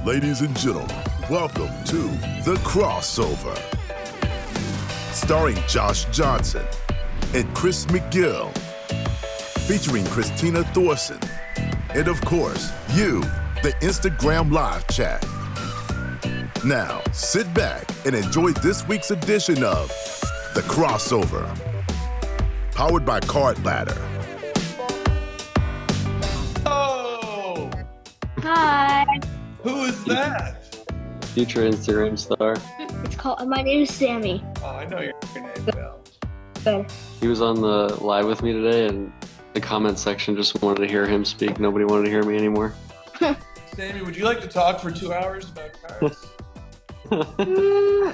Ladies and gentlemen, welcome to The Crossover. Starring Josh Johnson and Chris McGill. Featuring Christina Thorson. And of course, you, the Instagram live chat. Now, sit back and enjoy this week's edition of The Crossover. Powered by Card Ladder. Oh! Hi. Who is that? Future Instagram star. It's called. My name is Sammy. Oh, I know your name now. Good. He was on the live with me today, and the comment section just wanted to hear him speak. Nobody wanted to hear me anymore. Sammy, would you like to talk for 2 hours about cards?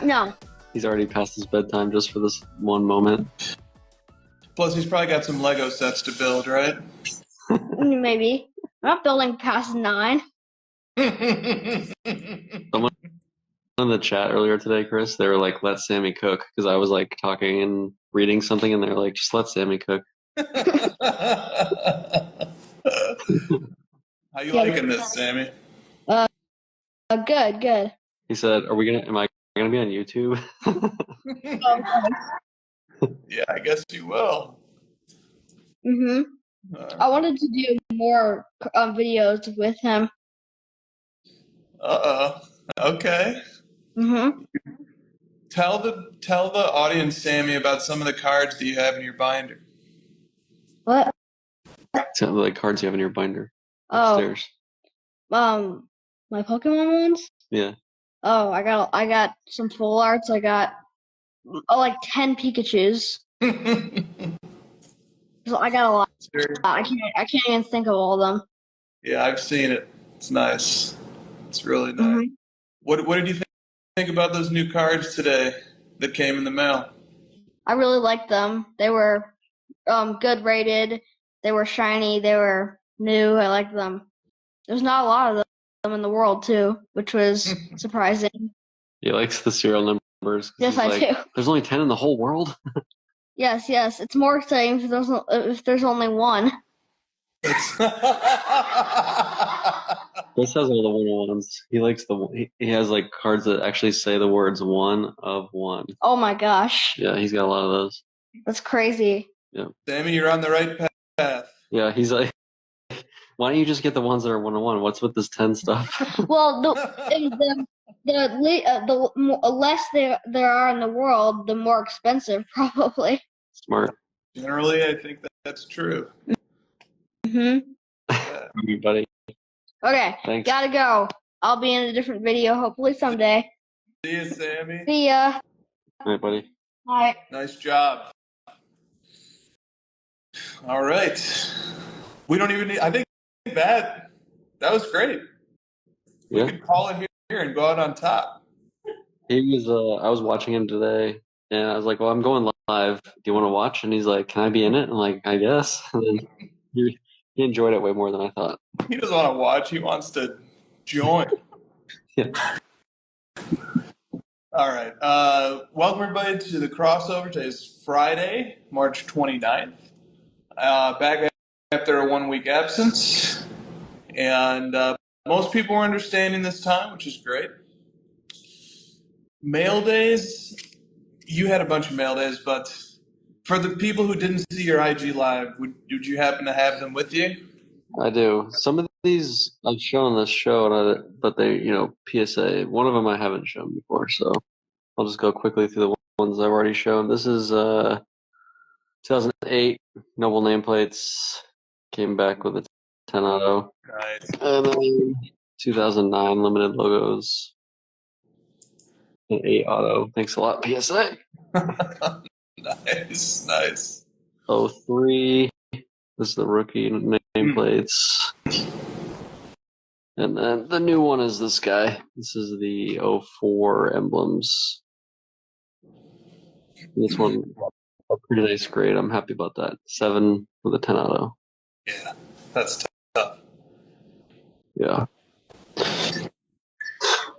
No. He's already past his bedtime just for this one moment. Plus, he's probably got some Lego sets to build, right? Maybe. I'm not building past 9. Someone in the chat earlier today, Chris, they were like, let Sammy cook, because I was like talking and reading something, and they're like, just let Sammy cook. How you liking this, Sammy? Good. He said, am I gonna be on YouTube? Yeah, I guess you will. I wanted to do more videos with him. Okay. Tell the audience, Sammy, about some of the cards that you have in your binder. What? Some of the cards you have in your binder Oh. upstairs. My Pokemon ones? Yeah. Oh, I got some full arts. I got like 10 Pikachus. So I got a lot. I can't even think of all of them. Yeah, I've seen it. It's nice. It's really nice. What did you think about those new cards today that came in the mail? I really liked them. They were good rated. They were shiny. They were new. I liked them. There's not a lot of them in the world too, which was surprising. He likes the serial numbers. Yes, I do. There's only 10 in the whole world? Yes. It's more exciting if there's only one. Chris has all the 101s. He likes he has like cards that actually say the words 1 of 1. Oh my gosh. Yeah, he's got a lot of those. That's crazy. Yeah. Sammy, you're on the right path. Yeah, he's like, why don't you just get the ones that are 101? What's with this 10 stuff? Well, the less there are in the world, the more expensive, probably. Smart. Generally, I think that's true. Yeah. Everybody. Okay, Thanks. gotta go. I'll be in a different video, hopefully someday. See you, Sammy. See ya. All right, buddy. Bye. Nice job. All right. We don't even need. I think that was great. Yeah. We could call it here and go out on top. He was. I was watching him today, and I was like, "Well, I'm going live. Do you want to watch?" And he's like, "Can I be in it?" I'm like, "I guess." And then he enjoyed it way more than I thought. He doesn't want to watch. He wants to join. Yeah. All right. Welcome, everybody, to the crossover. Today's Friday, March 29th. Back after a 1-week absence. And most people are understanding this time, which is great. Mail days. You had a bunch of mail days, but for the people who didn't see your IG live, would you happen to have them with you? I do. Some of these I've shown on this show, but they, PSA. One of them I haven't shown before, so I'll just go quickly through the ones I've already shown. This is 2008 Noble nameplates. Came back with a 10 auto. Nice. And then 2009 limited logos. An 8 auto. Thanks a lot, PSA. Nice. 03. This is the rookie nameplates. And then the new one is this guy. This is the 04 emblems. This one, a pretty nice grade. I'm happy about that. 7 with a 10 auto. Yeah, that's tough. Yeah.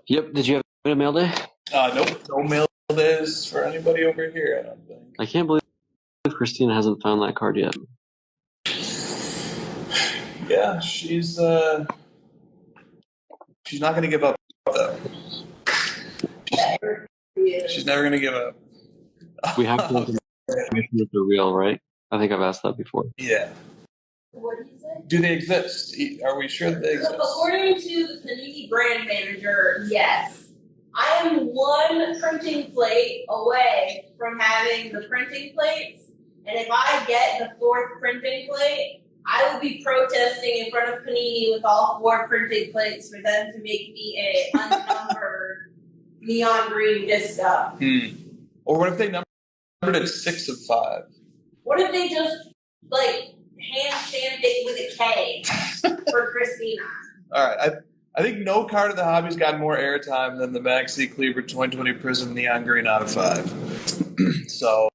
Yep. Did you have a mail day? Nope. No mail days for anybody over here, I don't think. I can't believe Christina hasn't found that card yet. Yeah, she's not going to give up though. She's never going to give up. We have to information that they're real, right? I think I've asked that before. Yeah. What did you say? Do they exist? Are we sure that they exist? According to the Panini brand manager, yes. I am one printing plate away from having the printing plates, and if I get the fourth printing plate, I will be protesting in front of Panini with all 4 printing plates for them to make me a unnumbered neon green disco. Or what if they numbered it 6 of 5? What if they just hand stamped it with a K for Christina? All right, I think no card of the hobby's got more airtime than the Maxi Cleaver 2020 Prism Neon Green out of 5. So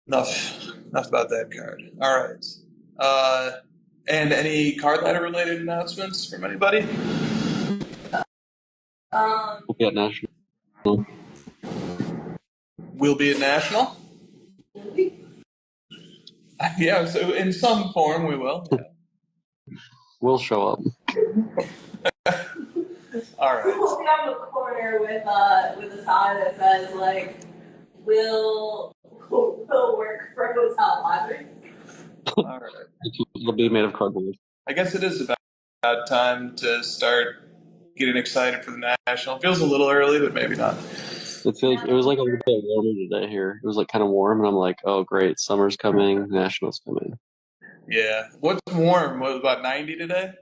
enough about that card. All right. And any card ladder related announcements from anybody? We'll be at National. We'll be at National? Yeah, so in some form we will. Yeah. We'll show up. All right. We'll be on the corner with a sign that says "Will work for hotel lodging." All right. It'll be made of cardboard. I guess it is about time to start getting excited for the National. It feels a little early, but maybe not. It was like a little bit warmer today here. It was like kind of warm, and I'm like, oh great, summer's coming, National's coming. Yeah. What's warm? What, about 90 today?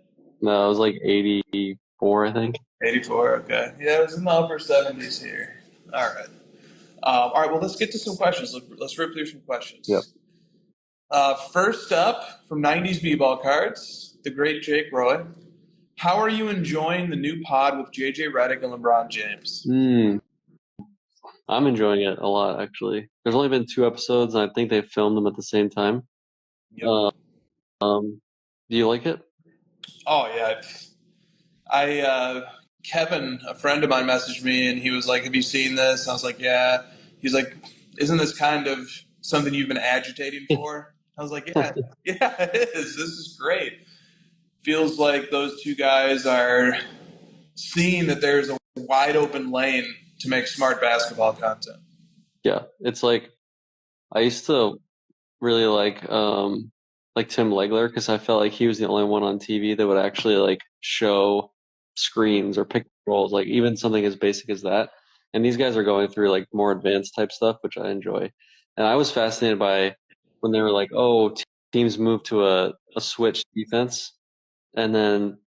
No, it was like 84, I think. 84, okay. Yeah, it was in the upper 70s here. All right. All right, well, let's get to some questions. Let's rip through some questions. Yep. First up, from 90s B-Ball Cards, the great Jake Roy. How are you enjoying the new pod with JJ Redick and LeBron James? I'm enjoying it a lot, actually. There's only been 2 episodes, and I think they filmed them at the same time. Yep. Do you like it? Oh, yeah. Kevin, a friend of mine, messaged me, and he was like, have you seen this? And I was like, yeah. He's like, isn't this kind of something you've been agitating for? I was like, yeah, it is. This is great. Feels like those 2 guys are seeing that there's a wide open lane to make smart basketball content. Yeah, it's like I used to really like Tim Legler because I felt like he was the only one on TV that would actually show screens or pick rolls, like even something as basic as that. And these guys are going through like more advanced type stuff, which I enjoy. And I was fascinated by when they were like, oh, teams move to a switch defense, and then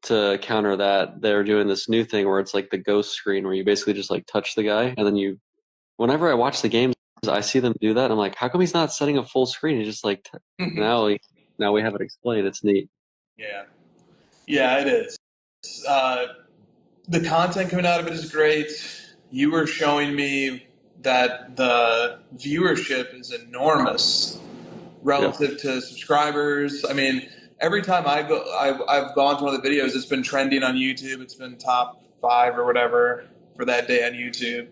to counter that, they're doing this new thing where it's like the ghost screen where you basically just like touch the guy, and then whenever I watch the games, I see them do that. And I'm like, how come he's not setting a full screen? He's just like, now we have it explained. It's neat. Yeah, it is. The content coming out of it is great. You were showing me that the viewership is enormous relative to subscribers. I mean, every time I've gone to one of the videos, it's been trending on YouTube. It's been top 5 or whatever for that day on YouTube.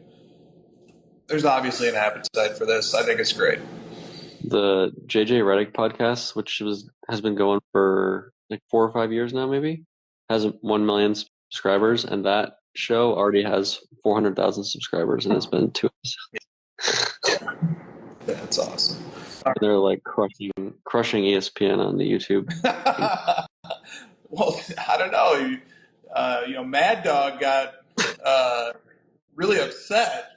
There's obviously an appetite for this. I think it's great. The JJ Redick podcast, which has been going for like 4 or 5 years now, maybe, has 1 million subscribers, and that show already has 400,000 subscribers, and it's been 2 episodes. Yeah. That's awesome. They're like crushing ESPN on the YouTube. Well, I don't know. Mad Dog got really upset,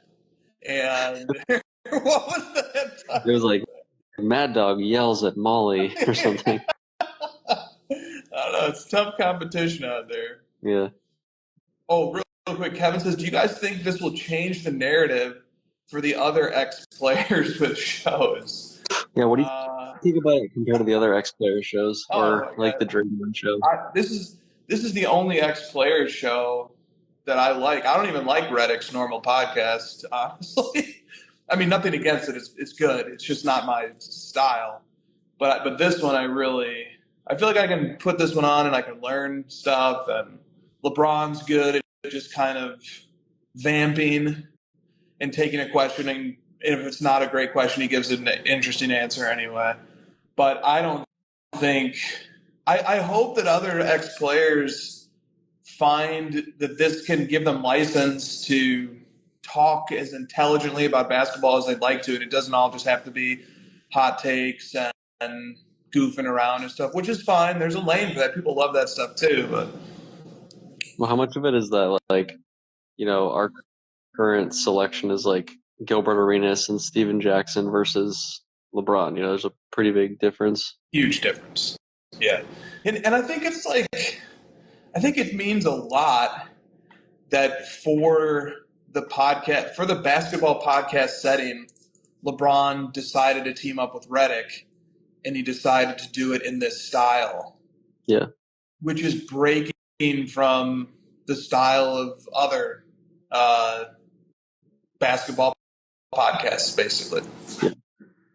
and what was that? It was like Mad Dog yells at Molly or something. I don't know. It's tough competition out there. Yeah. Oh, real quick, Kevin says, do you guys think this will change the narrative for the other ex-players with shows? Yeah, what do you think about it compared to the other ex-player shows or like the Draymond show? This is the only ex-player show that I like. I don't even like Redick's normal podcast, honestly. I mean, nothing against it. It's good. It's just not my style. But this one, I feel like I can put this one on and I can learn stuff. And LeBron's good at just kind of vamping and taking a question, and if it's not a great question, he gives an interesting answer anyway. But I don't think – I hope that other ex-players find that this can give them license to talk as intelligently about basketball as they'd like to, and it doesn't all just have to be hot takes and goofing around and stuff, which is fine. There's a lane for that. People love that stuff too. But Well, how much of it is that, like, our current selection is like Gilbert Arenas and Steven Jackson versus LeBron? There's a pretty big difference. huge difference. Yeah. And I think it's like, I think it means a lot that for the basketball podcast setting, LeBron decided to team up with Redick, and he decided to do it in this style. Yeah. Which is breaking from the style of other basketball podcasts, basically. Yeah.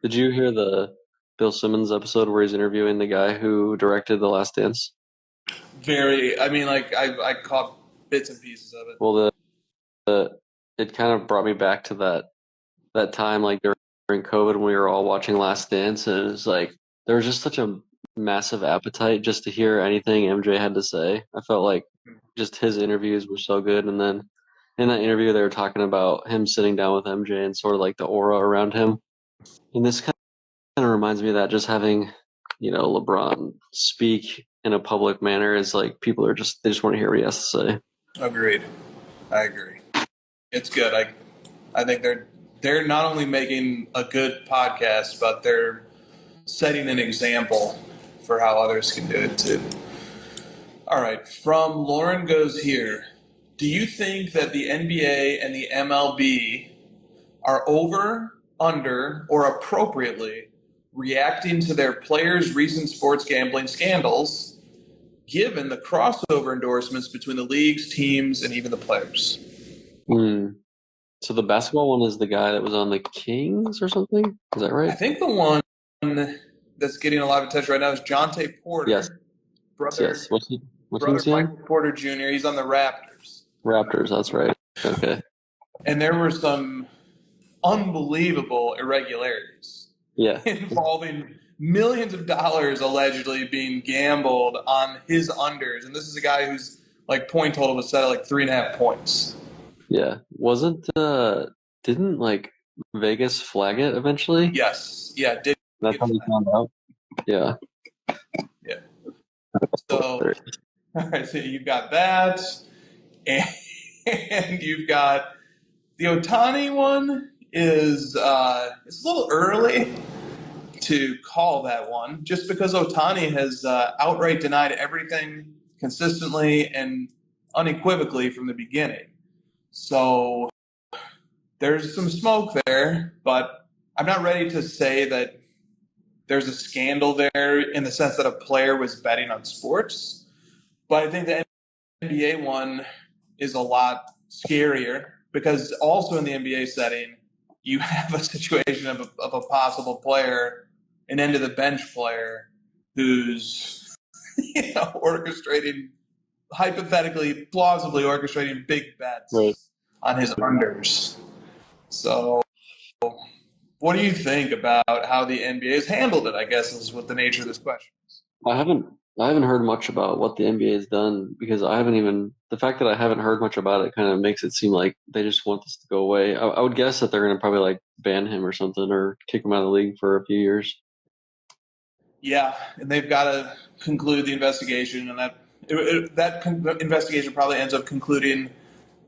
Did you hear the Bill Simmons episode where he's interviewing the guy who directed The Last Dance? I caught bits and pieces of it. Well, it kind of brought me back to that time, like during COVID, when we were all watching Last Dance, and it was like there was just such a massive appetite just to hear anything MJ had to say. I felt like just his interviews were so good, and then in that interview they were talking about him sitting down with MJ and sort of like the aura around him. And this kind of reminds me of that, just having LeBron speak in a public manner is like people they just want to hear what he has to say. Agreed. I agree. It's good. I think they're not only making a good podcast, but they're setting an example for how others can do it too. All right. From Lauren Goes Here. Do you think that the NBA and the MLB are over, under, or appropriately reacting to their players' recent sports gambling scandals, given the crossover endorsements between the leagues, teams, and even the players? So the basketball one is the guy that was on the Kings or something? Is that right? I think the one that's getting a lot of attention right now is Jonte Porter. Yes. Brother, yes. What's brother he Michael Porter Jr. He's on the Raptors. Raptors, that's right. Okay. And there were some unbelievable irregularities. Yeah. Involving millions of dollars allegedly being gambled on his unders. And this is a guy whose point total was set at 3.5 points. Yeah. Didn't Vegas flag it eventually? Yes. Yeah. That's how we found out. Yeah. Yeah. So, all right, so you've got that, and you've got the Ohtani one is it's a little early to call that one, just because Ohtani has outright denied everything consistently and unequivocally from the beginning. So there's some smoke there, but I'm not ready to say that there's a scandal there in the sense that a player was betting on sports. But I think the NBA one is a lot scarier because also in the NBA setting, you have a situation of a possible player, an end of the bench player who's hypothetically, plausibly orchestrating big bets on his unders. So what do you think about how the NBA has handled it, I guess, is what the nature of this question is. I haven't heard much about what the NBA has done because the fact that I haven't heard much about it kind of makes it seem like they just want this to go away. I would guess that they're going to probably ban him or something or kick him out of the league for a few years. Yeah, and they've got to conclude the investigation, and that investigation probably ends up concluding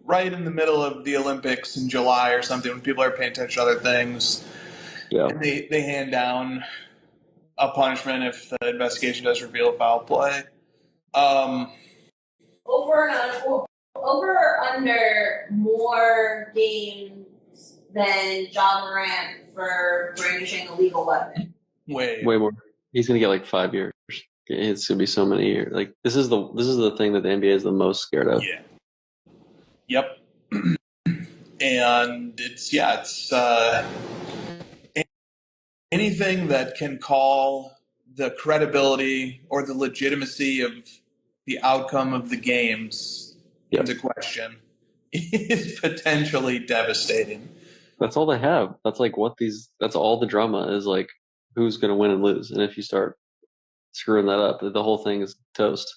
right in the middle of the Olympics in July or something when people are paying attention to other things. Yeah. And they hand down a punishment if the investigation does reveal foul play. Over or under more games than John Morant for brandishing a lethal weapon? Way more. He's gonna get 5 years. It's gonna be so many years. This is the thing that the NBA is the most scared of. Yeah. Yep. And it's anything that can call the credibility or the legitimacy of the outcome of the games into question is potentially devastating. That's all they have. That's that's all the drama is who's going to win and lose. And if you start screwing that up, the whole thing is toast.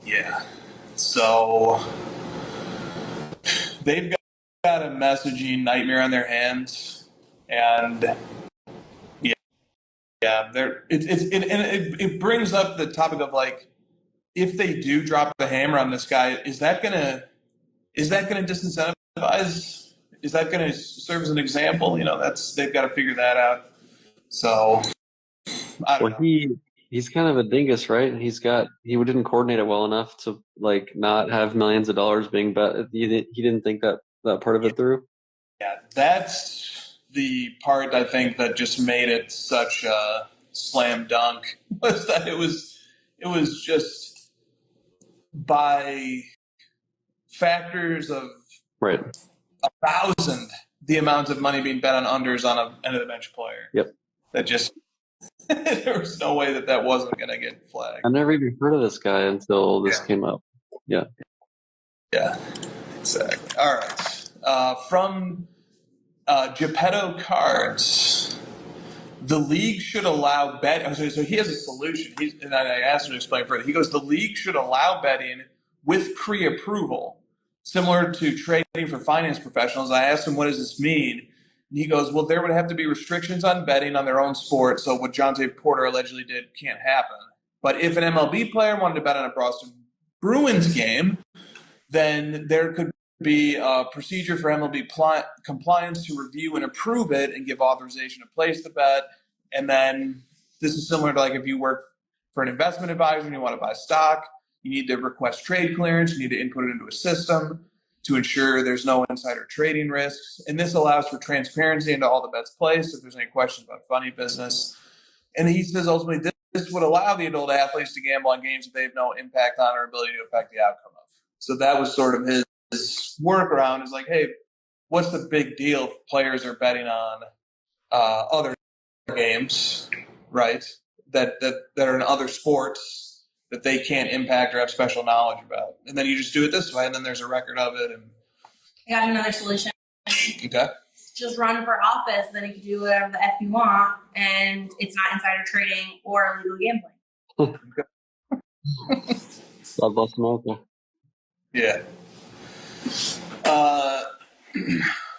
Yeah. So they've got a messaging nightmare on their hands, and it brings up the topic of like, if they do drop the hammer on this guy, is that gonna disincentivize? Is that gonna serve as an example? They've got to figure that out. So I don't know. He's kind of a dingus, right? He didn't coordinate it well enough to like not have millions of dollars being bet. He didn't think that part of it through. Yeah, that's the part I think that just made it such a slam dunk, was that it was just by factors of right 1,000 the amount of money being bet on unders on a end of the bench player. Yep. That just there was no way that wasn't going to get flagged. I never even heard of this guy until this came up. Yeah. Yeah. Exactly. All right. From Geppetto Cards, the league should allow bet. So he has a solution. And I asked him to explain further. He goes, the league should allow betting with pre-approval, similar to trading for finance professionals. I asked him, what does this mean? And he goes, well, there would have to be restrictions on betting on their own sport. So what Jonte Porter allegedly did can't happen. But if an MLB player wanted to bet on a Boston Bruins game, then there could be a procedure for MLB compliance to review and approve it and give authorization to place the bet. And then this is similar to like if you work for an investment advisor and you want to buy stock, you need to request trade clearance, you need to input it into a system to ensure there's no insider trading risks. And this allows for transparency into all the bets placed if there's any questions about funny business. And he says ultimately this would allow the adult athletes to gamble on games that they have no impact on or ability to affect the outcome of. So that was sort of his workaround, is like, hey, what's the big deal if players are betting on other games, right, that are in other sports that they can't impact or have special knowledge about? And then you just do it this way, and then there's a record of it. And I got another solution. Okay. Just run for office, then you can do whatever the F you want, and it's not insider trading or illegal gambling. God bless America. Yeah.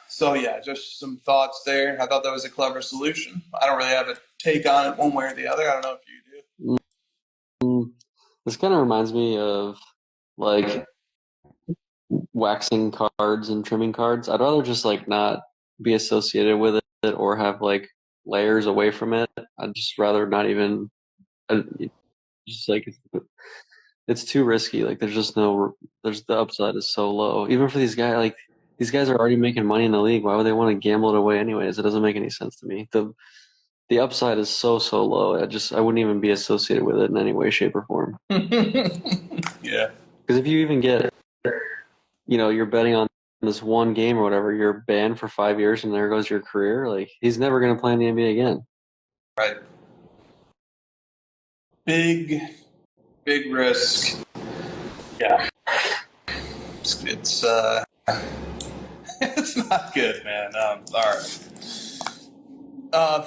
So yeah, just some thoughts there. I thought that was a clever solution. I don't really have a take on it one way or the other. I don't know if you do. This kind of reminds me of like waxing cards and trimming cards. I'd rather just like not be associated with it or have like layers away from it. I'd just rather not even. Just like it's too risky. Like there's the upside is so low. Even for these guys, like these guys are already making money in the league. Why would they want to gamble it away anyways? It doesn't make any sense to me. The upside is so low. I wouldn't even be associated with it in any way, shape, or form. Yeah. Because if you even get, you're betting on this one game or whatever, you're banned for 5 years and there goes your career. Like he's never going to play in the NBA again. Right. Big risk. Yeah. It's it's not good, man. All right.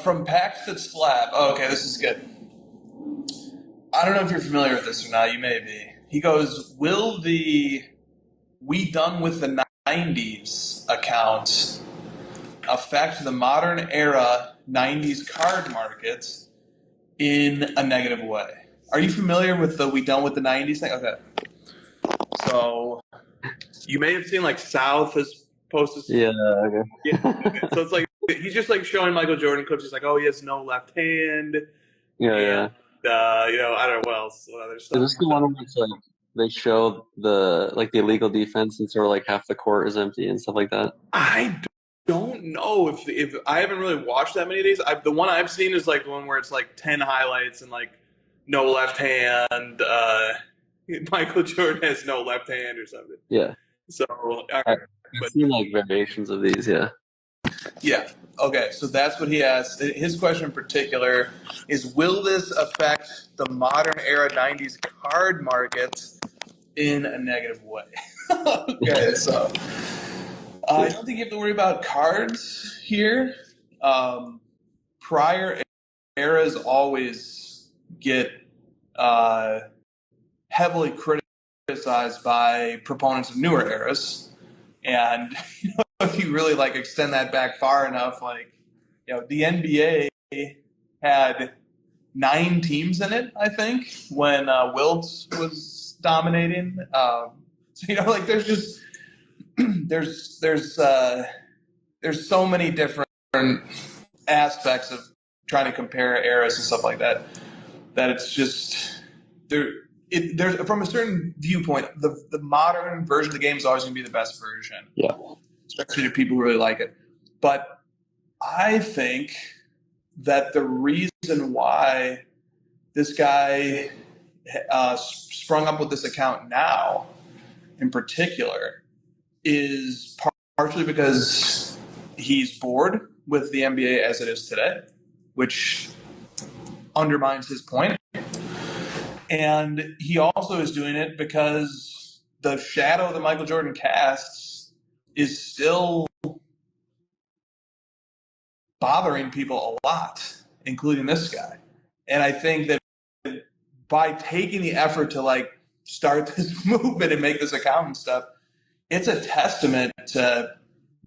From Pax to Slab. Oh, okay, this is good. I don't know if you're familiar with this or not. You may be. He goes, will the We Done With the 90s account affect the modern era 90s card market in a negative way? Are you familiar with the We Done With the 90s thing? Okay. So you may have seen like South has posted. Yeah. Okay. Okay. So it's like he's just like showing Michael Jordan clips. He's like, oh, he has no left hand. Yeah. I don't know what other stuff. Is this the one where it's like they show the illegal defense and sort of like half the court is empty and stuff like that? I don't know if I haven't really watched that many of these. The one I've seen is like the one where it's like 10 highlights and like no left hand. Michael Jordan has no left hand or something. Yeah. So I've seen like variations of these. Yeah. Yeah. Okay. So that's what he asked. His question in particular is, will this affect the modern era 90s card market in a negative way? Okay. So I don't think you have to worry about cards here. Prior eras always get heavily criticized criticized by proponents of newer eras. And if you really like extend that back far enough, like, the NBA had 9 teams in it, I think, when Wilt was dominating. So like there's just there's so many different aspects of trying to compare eras and stuff like that it's just there's from a certain viewpoint, the modern version of the game is always going to be the best version. Yeah. Especially to people who really like it. But I think that the reason why this guy sprung up with this account now, in particular, is partially because he's bored with the NBA as it is today, which undermines his point. And he also is doing it because the shadow that Michael Jordan casts is still bothering people a lot, including this guy. And I think that by taking the effort to like start this movement and make this account and stuff, it's a testament to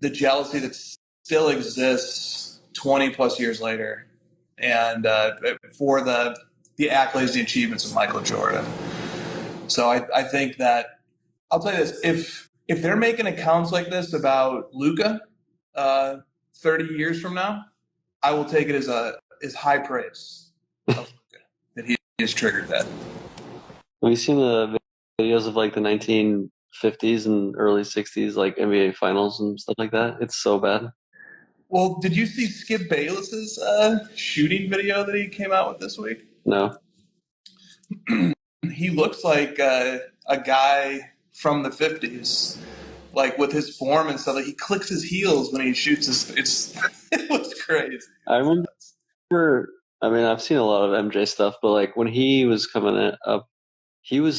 the jealousy that still exists 20 plus years later, and for the accolades, the achievements of Michael Jordan. So I think that, I'll tell you this, if they're making accounts like this about Luka 30 years from now, I will take it as high praise of Luka that he has triggered that. Have you seen the videos of like the 1950s and early 60s like NBA finals and stuff like that? It's so bad. Well, did you see Skip Bayless's shooting video that he came out with this week? No. He looks like a guy from the 50s, like with his form and stuff. Like he clicks his heels when he shoots. It looks crazy. I remember. I mean, I've seen a lot of MJ stuff, but like when he was coming up, he was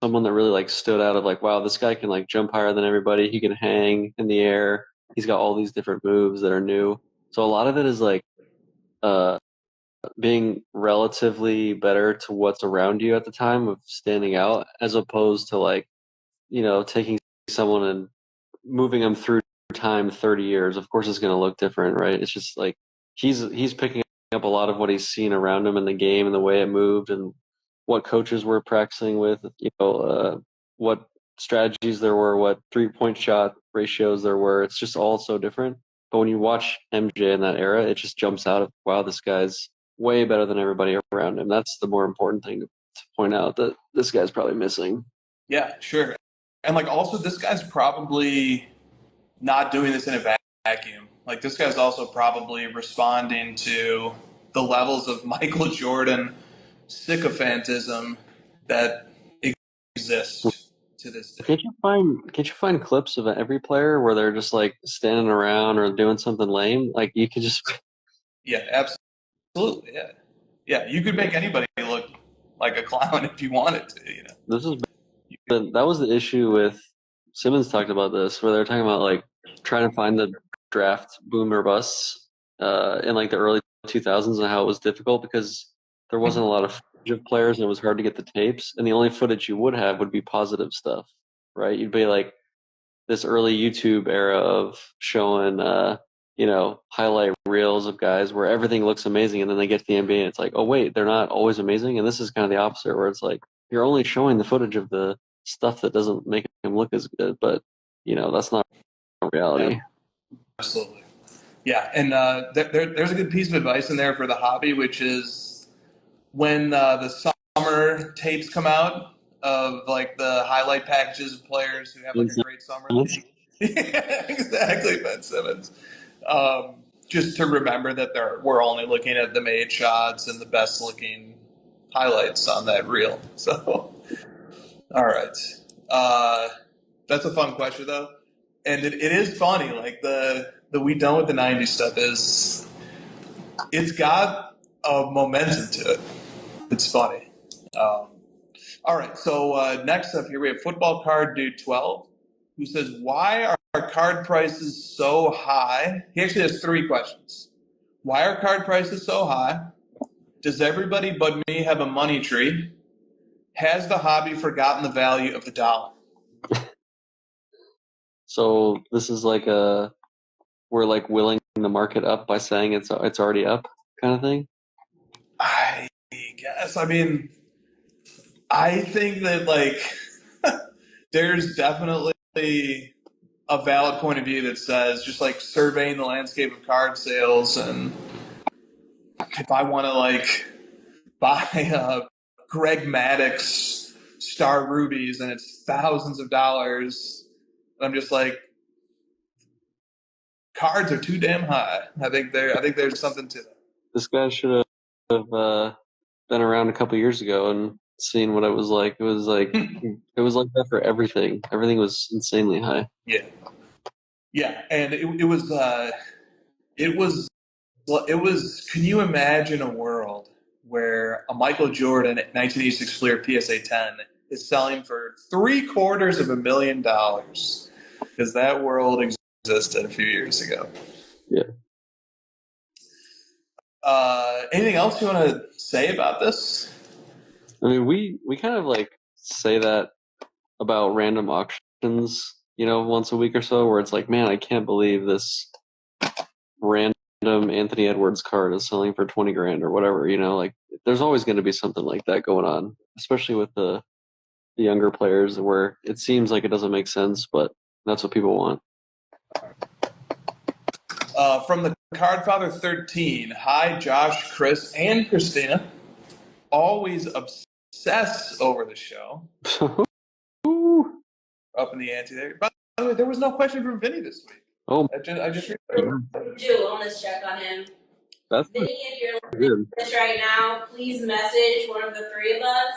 someone that really like stood out of like, wow, this guy can like jump higher than everybody. He can hang in the air. He's got all these different moves that are new. So a lot of it is like being relatively better to what's around you at the time of standing out, as opposed to like, taking someone and moving them through time 30 years. Of course it's going to look different, right? It's just like he's picking up a lot of what he's seen around him in the game and the way it moved and what coaches were practicing with, what strategies there were, what 3-point shot ratios there were. It's just all so different. But when you watch MJ in that era, it just jumps out of, wow, this guy's way better than everybody around him. That's the more important thing to point out, that this guy's probably missing. Yeah, sure. And like also this guy's probably not doing this in a vacuum. Like this guy's also probably responding to the levels of Michael Jordan sycophantism that exist to this day. Can't you find clips of every player where they're just like standing around or doing something lame? Like you could just Yeah, absolutely. Yeah. Yeah, you could make anybody look like a clown if you wanted to, That was the issue with Simmons. Talked about this, where they're talking about like trying to find the draft boom or busts in like the early 2000s and how it was difficult because there wasn't a lot of footage of players and it was hard to get the tapes, and the only footage you would have would be positive stuff, right? You'd be like this early YouTube era of showing highlight reels of guys where everything looks amazing, and then they get to the NBA and it's like, oh wait, they're not always amazing. And this is kind of the opposite, where it's like you're only showing the footage of the stuff that doesn't make him look as good, but that's not reality. Yeah, absolutely. Yeah, and there's a good piece of advice in there for the hobby, which is when the summer tapes come out of like the highlight packages of players who have like a great summer. Yeah, exactly, Ben Simmons. Just to remember that we're only looking at the made shots and the best looking highlights on that reel. So, all right. That's a fun question though. And it is funny, like the we done with the 90s stuff it's got a momentum to it. It's funny. All right, so next up here we have Football Card Dude 12, who says, why are card prices so high? He actually has 3 questions. Why are card prices so high? Does everybody but me have a money tree? has the hobby forgotten the value of the dollar? So this is like we're like willing the market up by saying it's already up kind of thing. I guess. I mean, I think that like there's definitely a valid point of view that says just like surveying the landscape of card sales, and if I want to like buy Greg Maddux Star Rubies and it's thousands of dollars, I'm just like, cards are too damn high. I think there's something to that. This guy should have been around a couple years ago and seen what it was like. It was like it was like that for everything. Everything was insanely high. Yeah, and it was. Can you imagine a world where a Michael Jordan 1986 Fleer PSA 10 is selling for $750,000? Because that world existed a few years ago. Yeah. Anything else you want to say about this? I mean, we kind of like say that about random auctions, once a week or so, where it's like, man, I can't believe this random Anthony Edwards card is selling for 20 grand or whatever. Like there's always going to be something like that going on, especially with the younger players, where it seems like it doesn't make sense, but that's what people want. From the Cardfather 13, hi Josh, Chris, and Christina. Always obsess over the show. Up in the ante there. By the way, there was no question from Vinny this week. Oh, I just do a wellness check on him. That's Vinny, if you're listening to this right now, please message one of the three of us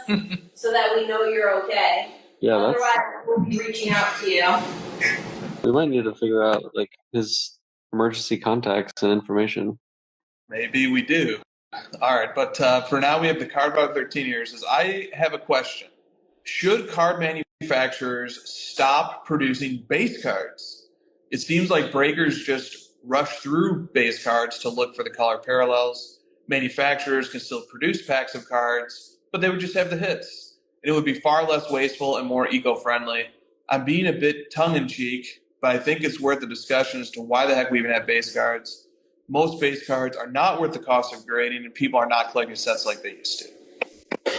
so that we know you're okay. Yeah, otherwise we'll be reaching out to you. We might need to figure out like his emergency contacts and information. Maybe we do. All right, but for now we have the Cardboard 13 here. Says, I have a question. Should card manufacturers stop producing base cards? It seems like breakers just rush through base cards to look for the color parallels. Manufacturers can still produce packs of cards, but they would just have the hits. And it would be far less wasteful and more eco-friendly. I'm being a bit tongue-in-cheek, but I think it's worth the discussion as to why the heck we even have base cards. Most base cards are not worth the cost of grading, and people are not collecting sets like they used to. I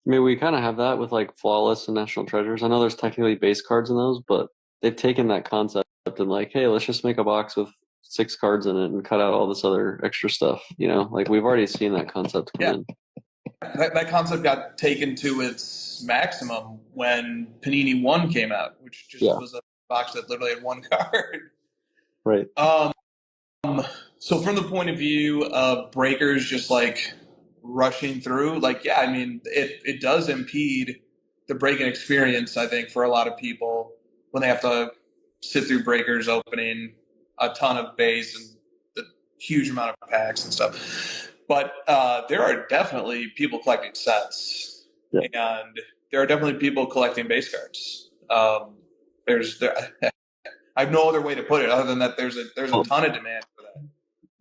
mean, we kind of have that with like Flawless and National Treasures. I know there's technically base cards in those, but they've taken that concept and like, hey, let's just make a box with 6 cards in it and cut out all this other extra stuff. Like we've already seen that concept come in. That concept got taken to its maximum when Panini 1 came out, which just was a box that literally had 1 card. Right. So from the point of view of breakers just like rushing through, like, yeah, I mean, it does impede the breaking experience, I think, for a lot of people when they have to sit through breakers opening a ton of base and the huge amount of packs and stuff. But there are definitely people collecting sets, and there are definitely people collecting base cards. I have no other way to put it other than that there's a ton of demand for that.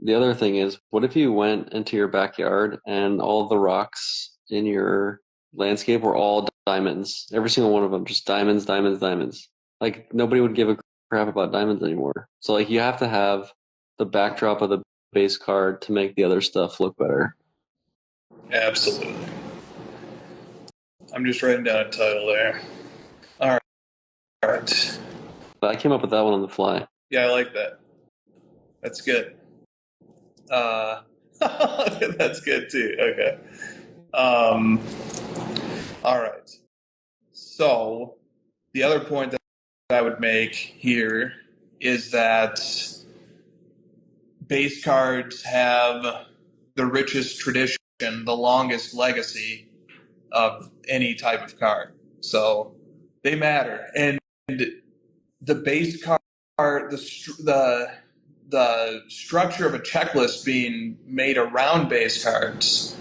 The other thing is, what if you went into your backyard and all the rocks in your landscape were all diamonds? Every single one of them, just diamonds, diamonds, diamonds. Like nobody would give a crap about diamonds anymore. So like you have to have the backdrop of the base card to make the other stuff look better. Absolutely. I'm just writing down a title there. All right. I came up with that one on the fly. Yeah, I like that. That's good. That's good too. Okay. All right. So the other point that I would make here is that base cards have the richest tradition, the longest legacy of any type of card. So they matter. And the base card, the structure of a checklist being made around base cards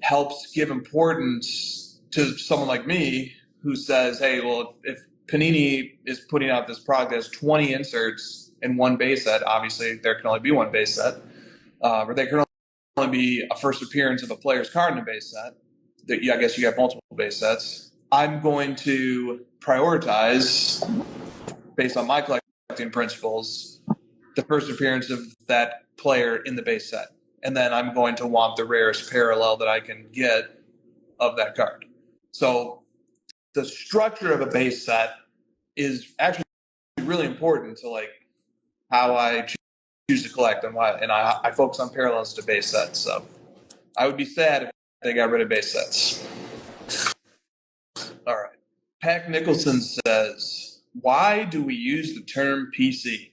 helps give importance to someone like me who says, hey, well, if Panini is putting out this product that has 20 inserts in one base set, obviously there can only be one base set, or there can only be a first appearance of a player's card in a base set. I guess you have multiple base sets. I'm going to prioritize, based on my collecting principles, the first appearance of that player in the base set. And then I'm going to want the rarest parallel that I can get of that card. So the structure of a base set is actually really important to like how I choose to collect and why. And I focus on parallels to base sets. So I would be sad if they got rid of base sets. All right. Pack Nicholson says, why do we use the term PC?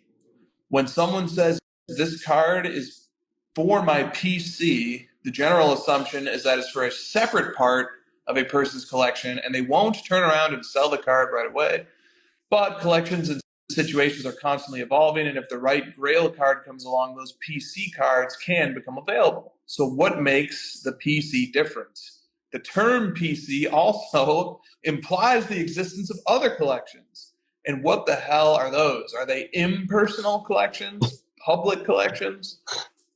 When someone says this card is for my PC, the general assumption is that it's for a separate part of a person's collection, and they won't turn around and sell the card right away. But collections and situations are constantly evolving, and if the right Grail card comes along, those PC cards can become available. So what makes the PC different? The term PC also implies the existence of other collections. And what the hell are those? Are they impersonal collections? Public collections?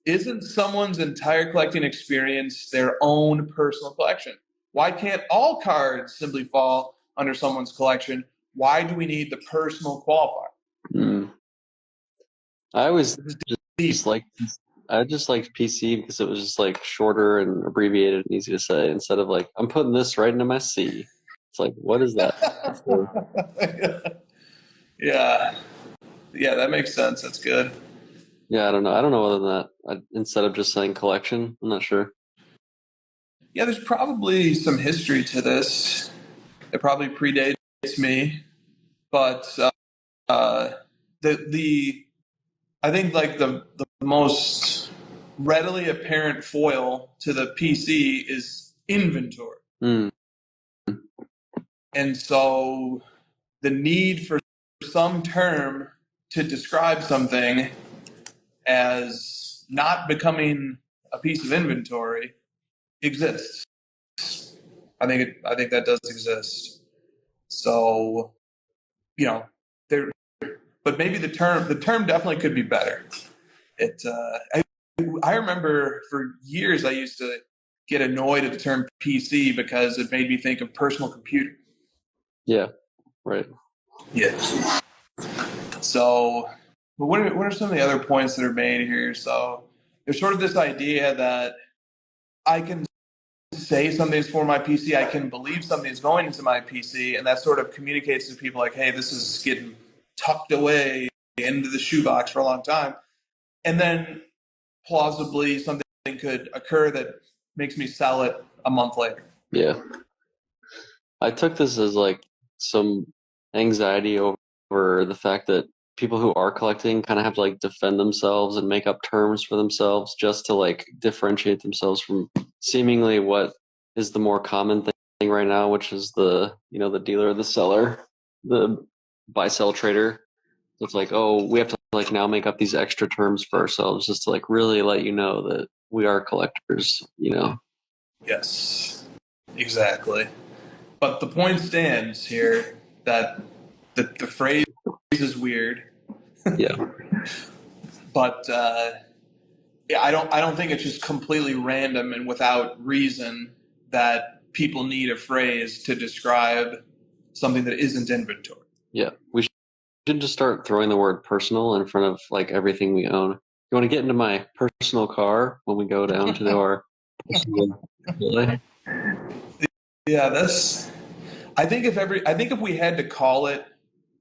Isn't someone's entire collecting experience their own personal collection? Why can't all cards simply fall under someone's collection? Why do we need the personal qualifier? I always just like I just liked PC because it was just like shorter and abbreviated and easy to say instead of like I'm putting this right into my C. It's like what is that? Yeah, that makes sense. That's good. Yeah, I don't know. I don't know other than that. Instead of just saying collection, I'm not sure. Yeah, there's probably some history to this. It probably predates me, but I think like the most readily apparent foil to the PC is inventory. And so the need for some term to describe something as not becoming a piece of inventory exists. I think that does exist. So, but maybe the term definitely could be better. I remember for years I used to get annoyed at the term PC because it made me think of personal computer. Yeah, right. Yeah. So, but what are some of the other points that are made here? So there's sort of this idea that I can say something's for my PC, I can believe something's going into my PC, and that sort of communicates to people like, hey, this is getting tucked away into the shoebox for a long time. And then plausibly something could occur that makes me sell it a month later. Yeah. I took this as like some anxiety over the fact that people who are collecting kind of have to like defend themselves and make up terms for themselves just to like differentiate themselves from seemingly what is the more common thing right now, which is the dealer, the seller, the buy-sell trader. So it's like, oh, we have to like now make up these extra terms for ourselves just to like really let you know that we are collectors, Yes, exactly. But the point stands here that the phrase is weird. Yeah. But I don't think it's just completely random and without reason that people need a phrase to describe something that isn't inventory. Yeah, we should just start throwing the word personal in front of like everything we own. You want to get into my personal car when we go down to our personal display? Yeah, I think if we had to call it,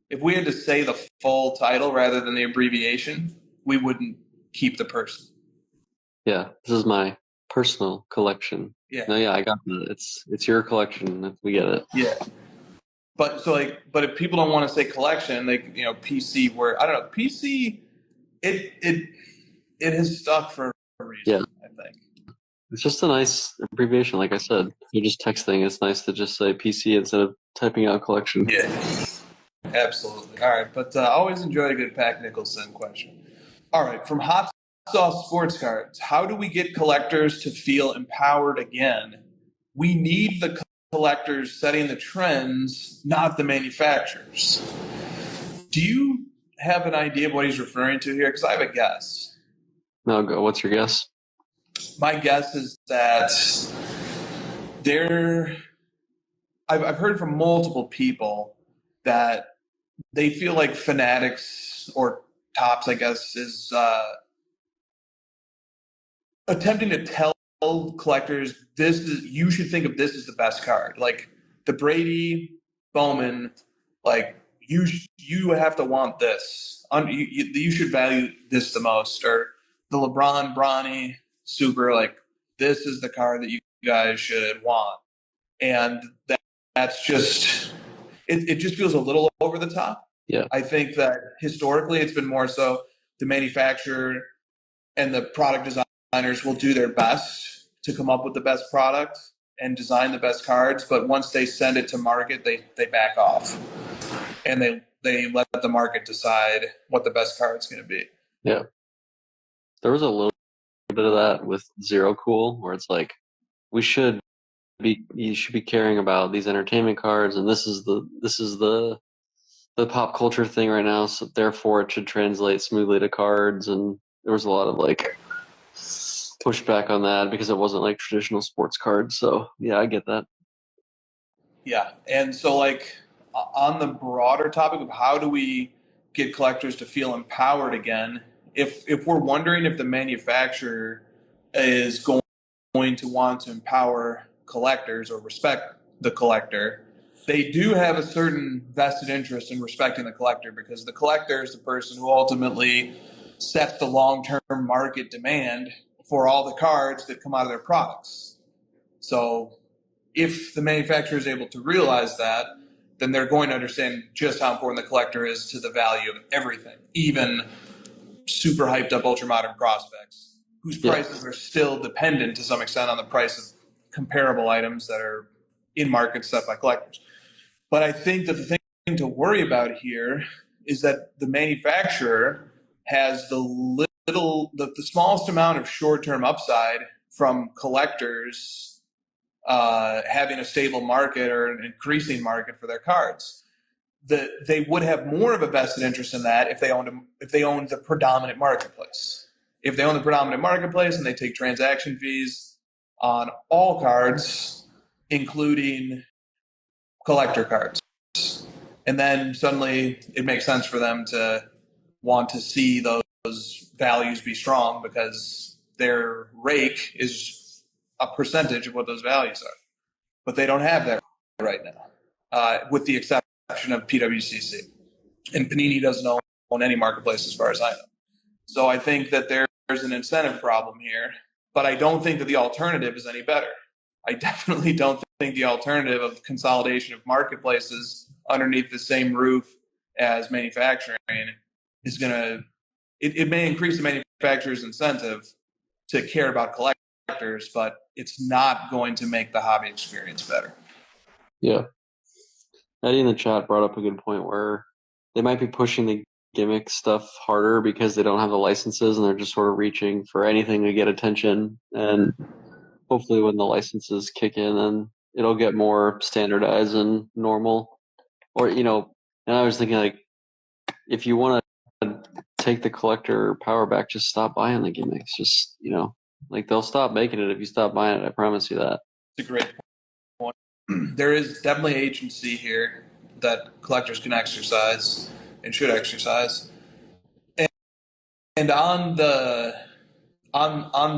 if we had to say the full title rather than the abbreviation, we wouldn't keep the person. Yeah, this is my personal collection. Yeah. No, yeah, I got it. It's your collection. We get it. Yeah. But if people don't want to say collection, they PC where I don't know, PC it has stuck for a reason, Yeah. I think. It's just a nice abbreviation, like I said. You're just texting. It's nice to just say PC instead of typing out collection. Yeah. Absolutely. All right, but I always enjoy a good Pack Nicholson question. All right, from Hot Sauce Sports Cards, how do we get collectors to feel empowered again? We need the collectors setting the trends, not the manufacturers. Do you have an idea of what he's referring to here? Because I have a guess. No, go. What's your guess? My guess is that I've heard from multiple people that they feel like Fanatics or Tops, I guess, is attempting to tell collectors you should think of this as the best card. Like the Brady Bowman, like you have to want this. You should value this the most, or the LeBron Bronny Super. Like this is the card that you guys should want, and that's just it just feels a little over the top. Yeah. I think that historically it's been more so the manufacturer and the product designers will do their best to come up with the best product and design the best cards, but once they send it to market, they back off and they let the market decide what the best card's going to be. Yeah. There was a little bit of that with Zero Cool, where it's like you should be caring about these entertainment cards, and this is the pop culture thing right now, so therefore it should translate smoothly to cards. And there was a lot of like pushback on that because it wasn't like traditional sports cards. So yeah, I get that. Yeah, and so like on the broader topic of how do we get collectors to feel empowered again, if we're wondering if the manufacturer is going to want to empower collectors or respect the collector, they do have a certain vested interest in respecting the collector, because the collector is the person who ultimately sets the long-term market demand for all the cards that come out of their products. So if the manufacturer is able to realize that, then they're going to understand just how important the collector is to the value of everything, even super hyped up ultra modern prospects, whose prices are still dependent to some extent on the price of comparable items that are in market set by collectors. But I think that the thing to worry about here is that the manufacturer has the smallest amount of short-term upside from collectors having a stable market or an increasing market for their cards. They would have more of a vested interest in that if they owned the predominant marketplace. If they own the predominant marketplace and they take transaction fees on all cards, including collector cards, and then suddenly it makes sense for them to want to see those values be strong because their rake is a percentage of what those values are. But they don't have that right now, with the exception of PWCC. And Panini doesn't own any marketplace as far as I know. So I think that there's an incentive problem here, but I don't think that the alternative is any better. I definitely don't think the alternative of consolidation of marketplaces underneath the same roof as manufacturing is going to, it may increase the manufacturer's incentive to care about collectors, but it's not going to make the hobby experience better. Yeah. Eddie in the chat brought up a good point where they might be pushing the gimmick stuff harder because they don't have the licenses and they're just sort of reaching for anything to get attention. And hopefully when the licenses kick in, then it'll get more standardized and normal. Or, and I was thinking, like, if you want to take the collector power back, just stop buying the gimmicks. Just, like, they'll stop making it if you stop buying it. I promise you that. It's a great point. There is definitely agency here that collectors can exercise and should exercise. And on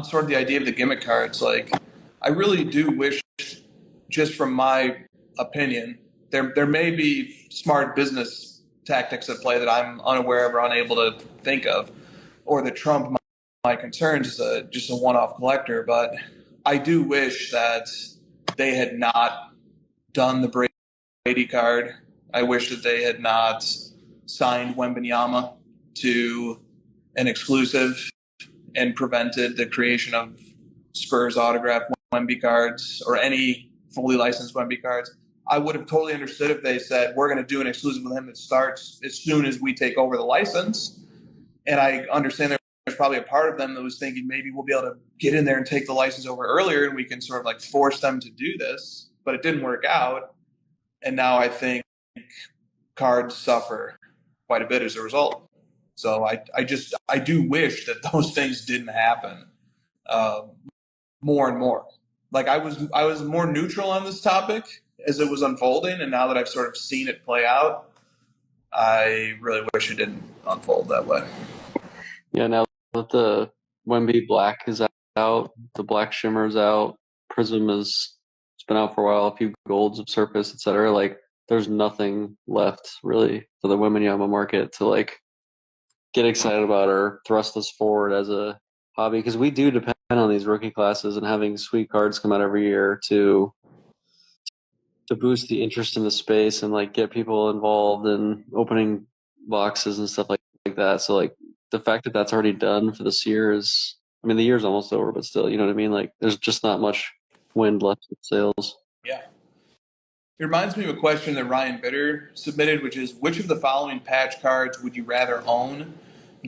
sort of the idea of the gimmick cards, like, I really do wish, just from my opinion, there may be smart business tactics at play that I'm unaware of or unable to think of, or that trump my concerns as just a one-off collector. But I do wish that they had not done the Brady card. I wish that they had not signed Wembanyama to an exclusive and prevented the creation of Spurs autographed Wemby cards or any fully licensed Wemby cards. I would have totally understood if they said, we're going to do an exclusive with him that starts as soon as we take over the license. And I understand there's probably a part of them that was thinking maybe we'll be able to get in there and take the license over earlier and we can sort of like force them to do this. But it didn't work out. And now I think cards suffer quite a bit as a result. So I do wish that those things didn't happen more and more. like I was more neutral on this topic as it was unfolding, and now that I've sort of seen it play out, I really wish it didn't unfold that way. Yeah, now that the Wemby Black is out, the Black Shimmer's out, Prism it's been out for a while, a few golds have surfaced, etc. Like, there's nothing left really for the Wembanyama market to like get excited about or thrust us forward as a hobby, because we do depend on these rookie classes and having sweet cards come out every year to boost the interest in the space and like get people involved in opening boxes and stuff like that. So like the fact that that's already done for this year is, I mean, the year's almost over, but still, you know what I mean? Like, there's just not much wind left in sales. Yeah. It reminds me of a question that Ryan Bitter submitted, which is, which of the following patch cards would you rather own?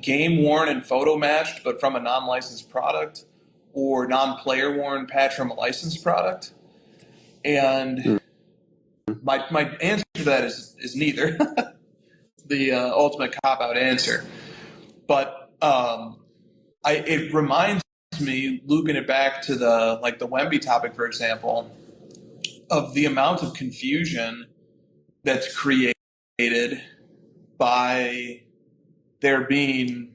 Game worn and photo matched, but from a non-licensed product, or non-player worn patch from a licensed product? And my answer to that is neither. The ultimate cop-out answer. But it reminds me, looping it back to the Wemby topic, for example, of the amount of confusion that's created by there being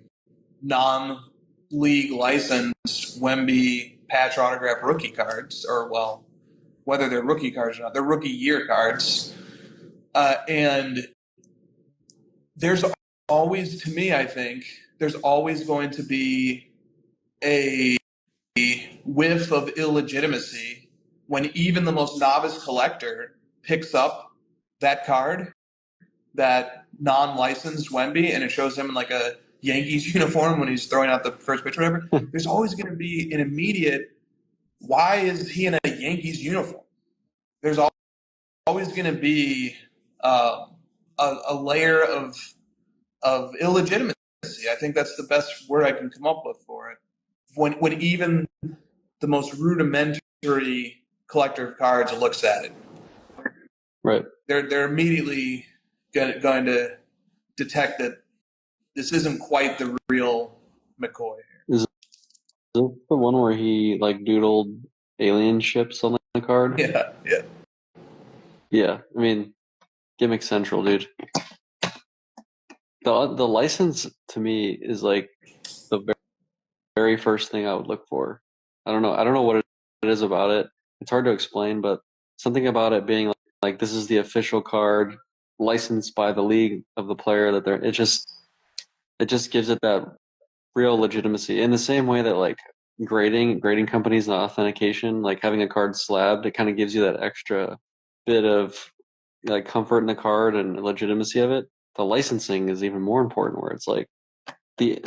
non-league licensed Wemby patch autograph rookie cards, or, well, whether they're rookie cards or not, they're rookie year cards. And there's always, to me, I think, there's always going to be a whiff of illegitimacy when even the most novice collector picks up that card, that non-licensed Wemby, and it shows him in like a Yankees uniform when he's throwing out the first pitch or whatever. There's always going to be an immediate, why is he in a Yankees uniform? There's always going to be a layer of illegitimacy. I think that's the best word I can come up with for it. When even the most rudimentary collector of cards looks at it, right? They're immediately going to detect that this isn't quite the real McCoy. Is it the one where he like doodled alien ships on the card? Yeah. Yeah, I mean, gimmick central, dude. The license to me is like the very first thing I would look for. I don't know what it is about it. It's hard to explain, but something about it being like this is the official card licensed by the league of the player that they're. It just gives it that real legitimacy. In the same way that like grading companies and authentication, like having a card slabbed, it kind of gives you that extra bit of like comfort in the card and legitimacy of it. The licensing is even more important, where it's like the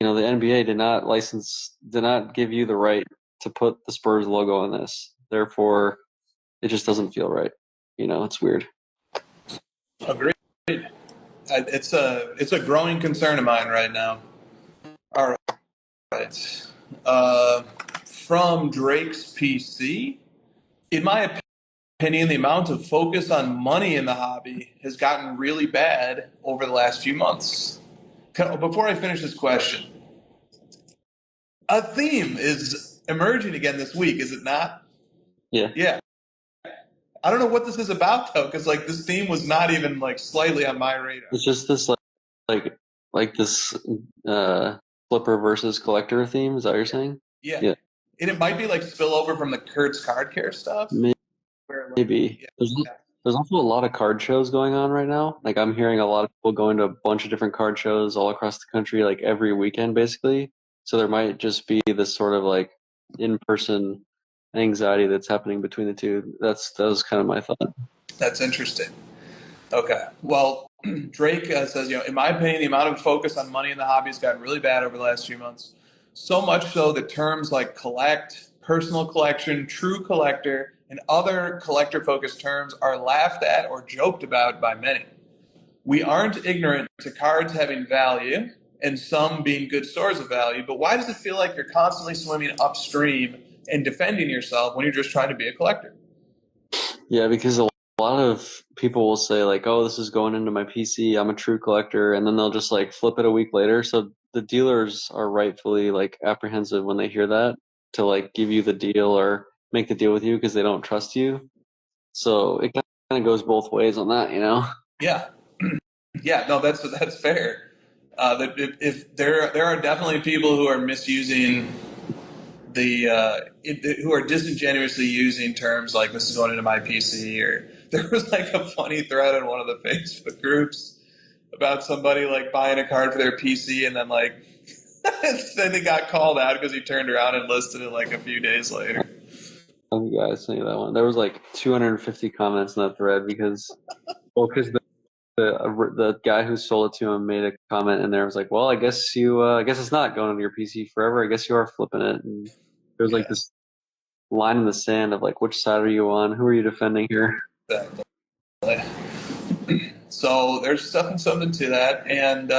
NBA did not give you the right to put the Spurs logo on this. Therefore, it just doesn't feel right. It's weird. Agreed. It's a growing concern of mine right now. All right. From Drake's PC, in my opinion, the amount of focus on money in the hobby has gotten really bad over the last few months. Before I finish this question, a theme is emerging again this week, is it not? Yeah. Yeah. I don't know what this is about, though, because like this theme was not even like slightly on my radar. It's just this like this flipper versus collector theme. Is that what you're saying? Yeah. And it might be like spillover from the Kurt's Card Care stuff. Maybe. There's also a lot of card shows going on right now. Like, I'm hearing a lot of people going to a bunch of different card shows all across the country, like every weekend, basically. So there might just be this sort of like in-person anxiety that's happening between the two. That was kind of my thought. That's interesting. Okay. Well, Drake says, in my opinion, the amount of focus on money in the hobby has gotten really bad over the last few months. So much so that terms like collect, personal collection, true collector, and other collector-focused terms are laughed at or joked about by many. We aren't ignorant to cards having value and some being good stores of value, but why does it feel like you're constantly swimming upstream and defending yourself when you're just trying to be a collector? Yeah, because a lot of people will say like, oh, this is going into my PC, I'm a true collector, and then they'll just like flip it a week later. So the dealers are rightfully like apprehensive when they hear that to like give you the deal or make the deal with you because they don't trust you. So it kind of goes both ways on that, you know? Yeah. Yeah, no, that's fair. That if there are definitely people who are misusing who are disingenuously using terms like "this is going into my PC," or there was like a funny thread in one of the Facebook groups about somebody like buying a card for their PC and then like then they got called out because he turned around and listed it like a few days later. Oh, yeah, I sent you that one. There was like 250 comments in that thread because the guy who sold it to him made a comment in there. Was like, well, I guess it's not going on your PC forever. I guess you are flipping it. And there's like this line in the sand of like, which side are you on? Who are you defending here? So there's something to that, and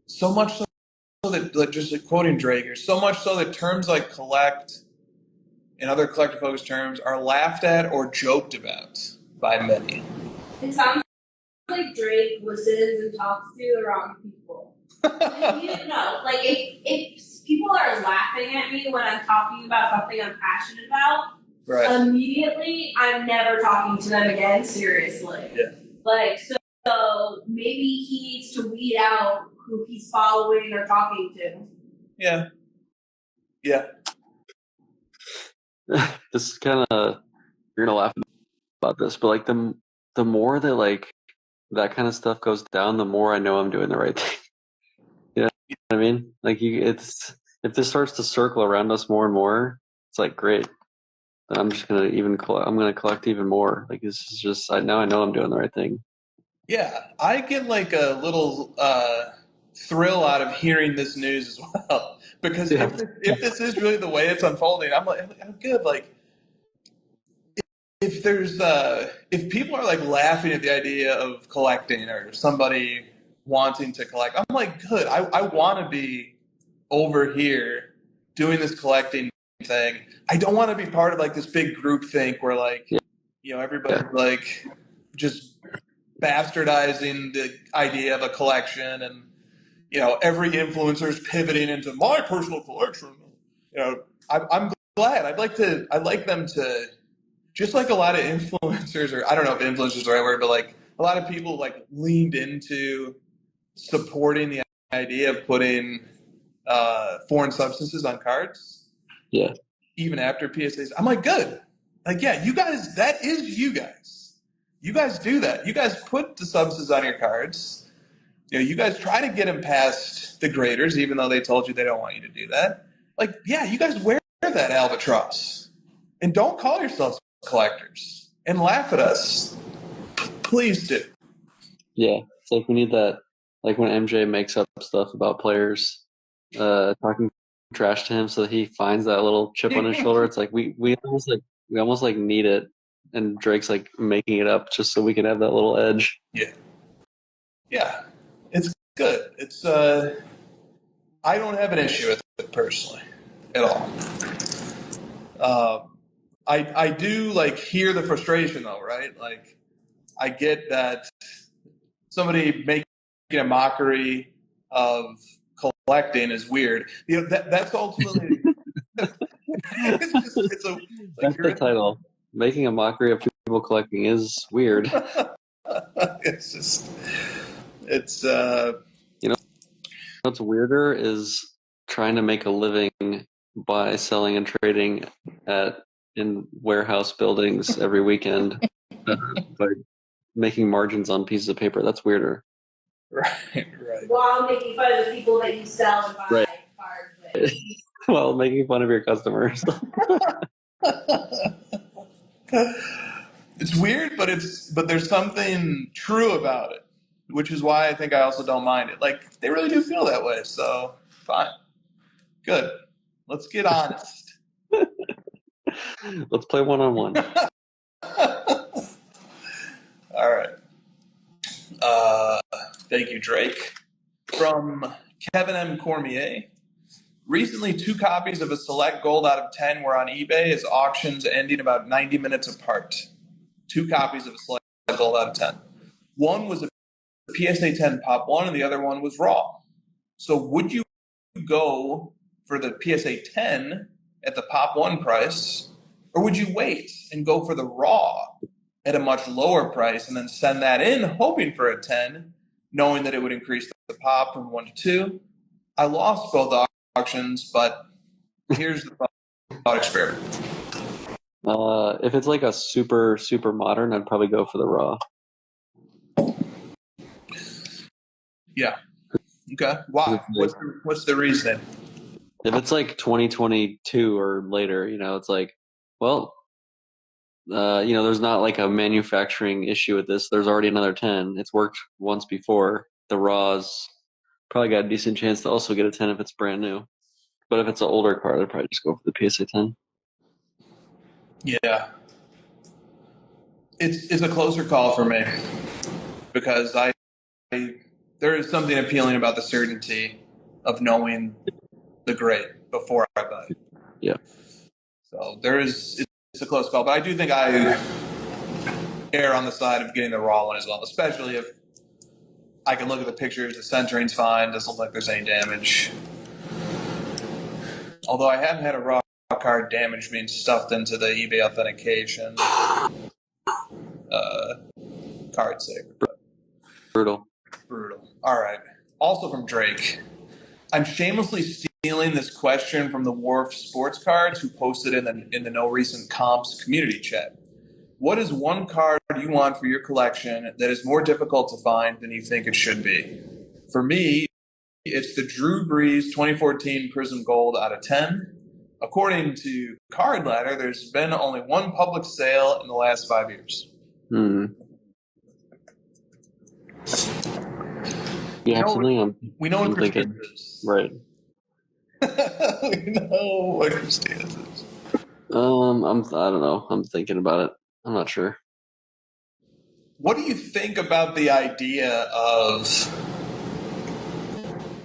so much so that, like, just like quoting Drager, so much so that terms like collect and other collector-focused terms are laughed at or joked about by many. It sounds like Drake listens and talks to the wrong people. Like if people are laughing at me when I'm talking about something I'm passionate about, right. Immediately I'm never talking to them again, seriously. Yeah. Like, so maybe he needs to weed out who he's following or talking to. Yeah. Yeah. This is kind of, you're gonna laugh about this, but like the more that like that kind of stuff goes down, the more I know I'm doing the right thing. You know what I mean? Like if this starts to circle around us more and more, it's like great. Then I'm just gonna I'm gonna collect even more. Like this is just now I know I'm doing the right thing. Yeah, I get like a little thrill out of hearing this news as well, because if this is really the way it's unfolding, I'm good. Like, if people are like laughing at the idea of collecting or somebody wanting to collect, I'm like, good. I want to be over here doing this collecting thing. I don't want to be part of like this big group think where like, everybody's like just bastardizing the idea of a collection, and every influencer is pivoting into my personal collection. I'm glad. I'd like them to, just like a lot of influencers, or I don't know if influencers is the right word, but like a lot of people like leaned into supporting the idea of putting foreign substances on cards. Yeah. Even after PSAs, I'm like, good. Like, yeah, you guys, that is you guys. You guys do that. You guys put the substances on your cards. You guys try to get them past the graders, even though they told you they don't want you to do that. Like, yeah, you guys wear that albatross. And don't call yourselves collectors. And laugh at us. Please do. Yeah. It's like we need that, like when MJ makes up stuff about players, talking trash to him so that he finds that little chip on his shoulder. It's like we almost need it. And Drake's like making it up just so we can have that little edge. Yeah. Yeah. It's good. It's I don't have an issue with it personally at all. I do like hear the frustration though, right? Like I get that somebody making a mockery of collecting is weird. That's ultimately it's that's the title. Making a mockery of people collecting is weird. It's what's weirder is trying to make a living by selling and trading in warehouse buildings every weekend by making margins on pieces of paper. That's weirder. Right. While making fun of the people that you sell and buy cards with. While making fun of your customers. It's weird, but there's something true about it, which is why I think I also don't mind it. Like, they really do feel that way, so fine. Good. Let's get honest. Let's play one-on-one. All right. Thank you, Drake. From Kevin M. Cormier. Recently, 2 copies of a select gold out of 10 were on eBay as auctions ending about 90 minutes apart. 2 copies of a select gold out of 10. One was a PSA 10 Pop 1 and the other one was raw. So would you go for the PSA 10 at the Pop 1 price, or would you wait and go for the Raw at a much lower price and then send that in hoping for a 10, knowing that it would increase the Pop from 1 to 2? I lost both auctions, but here's the thought experiment. If it's like a super, super modern, I'd probably go for the Raw. Yeah. Okay. Why? What's the reason? If it's like 2022 or later, it's like, well, there's not like a manufacturing issue with this. There's already another 10. It's worked once before. The Raw's probably got a decent chance to also get a 10 if it's brand new. But if it's an older card, I'd probably just go for the PSA 10. Yeah. It's a closer call for me because there is something appealing about the certainty of knowing the grade before I buy it. Yeah. So it's a close call, but I do think I err on the side of getting the Raw one as well, especially if I can look at the pictures, the centering's fine, doesn't look like there's any damage. Although I haven't had a Raw card damage being stuffed into the eBay authentication card saver. Brutal. All right. Also from Drake. I'm shamelessly stealing this question from the Wharf Sports Cards, who posted in the No Recent Comps community chat. What is one card you want for your collection that is more difficult to find than you think it should be? For me, it's the Drew Brees 2014 Prism Gold out of 10. According to Card Ladder, there's been only one public sale in the last 5 years. Yeah, we know what Chris is. Right. We know what Chris is. I don't know. I'm thinking about it. I'm not sure. What do you think about the idea of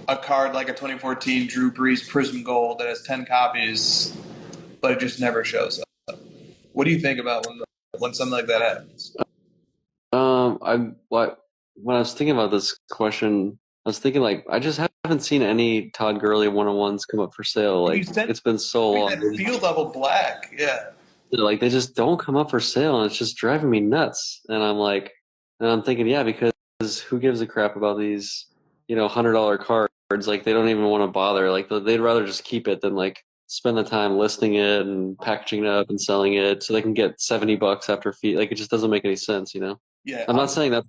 a card like a 2014 Drew Brees Prism Gold that has 10 copies, but it just never shows up? What do you think about when something like that happens? When I was thinking about this question, I was thinking like I just haven't seen any Todd Gurley 101s come up for sale. Like it's been so long. That field level black, yeah. Like they just don't come up for sale, and it's just driving me nuts. And I'm thinking, yeah, because who gives a crap about these, $100 cards? Like they don't even want to bother. Like they'd rather just keep it than like spend the time listing it and packaging it up and selling it so they can get $70 after fee. Like it just doesn't make any sense, Yeah. I'm not saying that's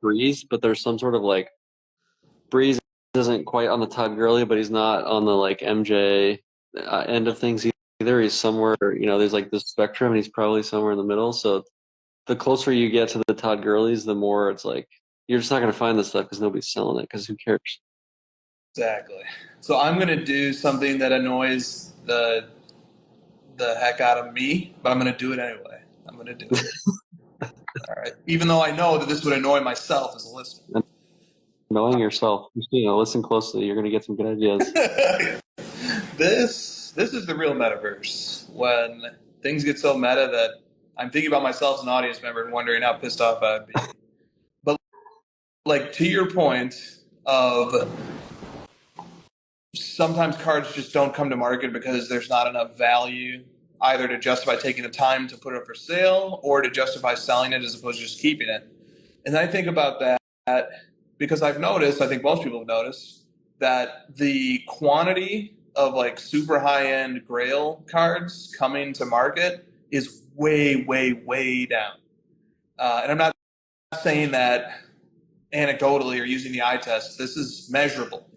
Breeze, but there's some sort of like Breeze isn't quite on the Todd Gurley, but he's not on the like MJ end of things either. He's somewhere, there's like this spectrum, and he's probably somewhere in the middle. So the closer you get to the Todd Gurleys, the more it's like you're just not going to find this stuff because nobody's selling it because who cares? Exactly. So I'm going to do something that annoys the heck out of me, but I'm going to do it anyway. I'm going to do it. All right. Even though I know that this would annoy myself as a listener. Annoying yourself. Listen closely. You're going to get some good ideas. This is the real metaverse. When things get so meta that I'm thinking about myself as an audience member and wondering how pissed off I'd be. But like to your point of sometimes cards just don't come to market because there's not enough value either to justify taking the time to put it up for sale or to justify selling it as opposed to just keeping it. And I think about that because I've noticed, I think most people have noticed, that the quantity of like super high-end Grail cards coming to market is way, way, way down. And I'm not saying that anecdotally or using the eye test. This is measurable.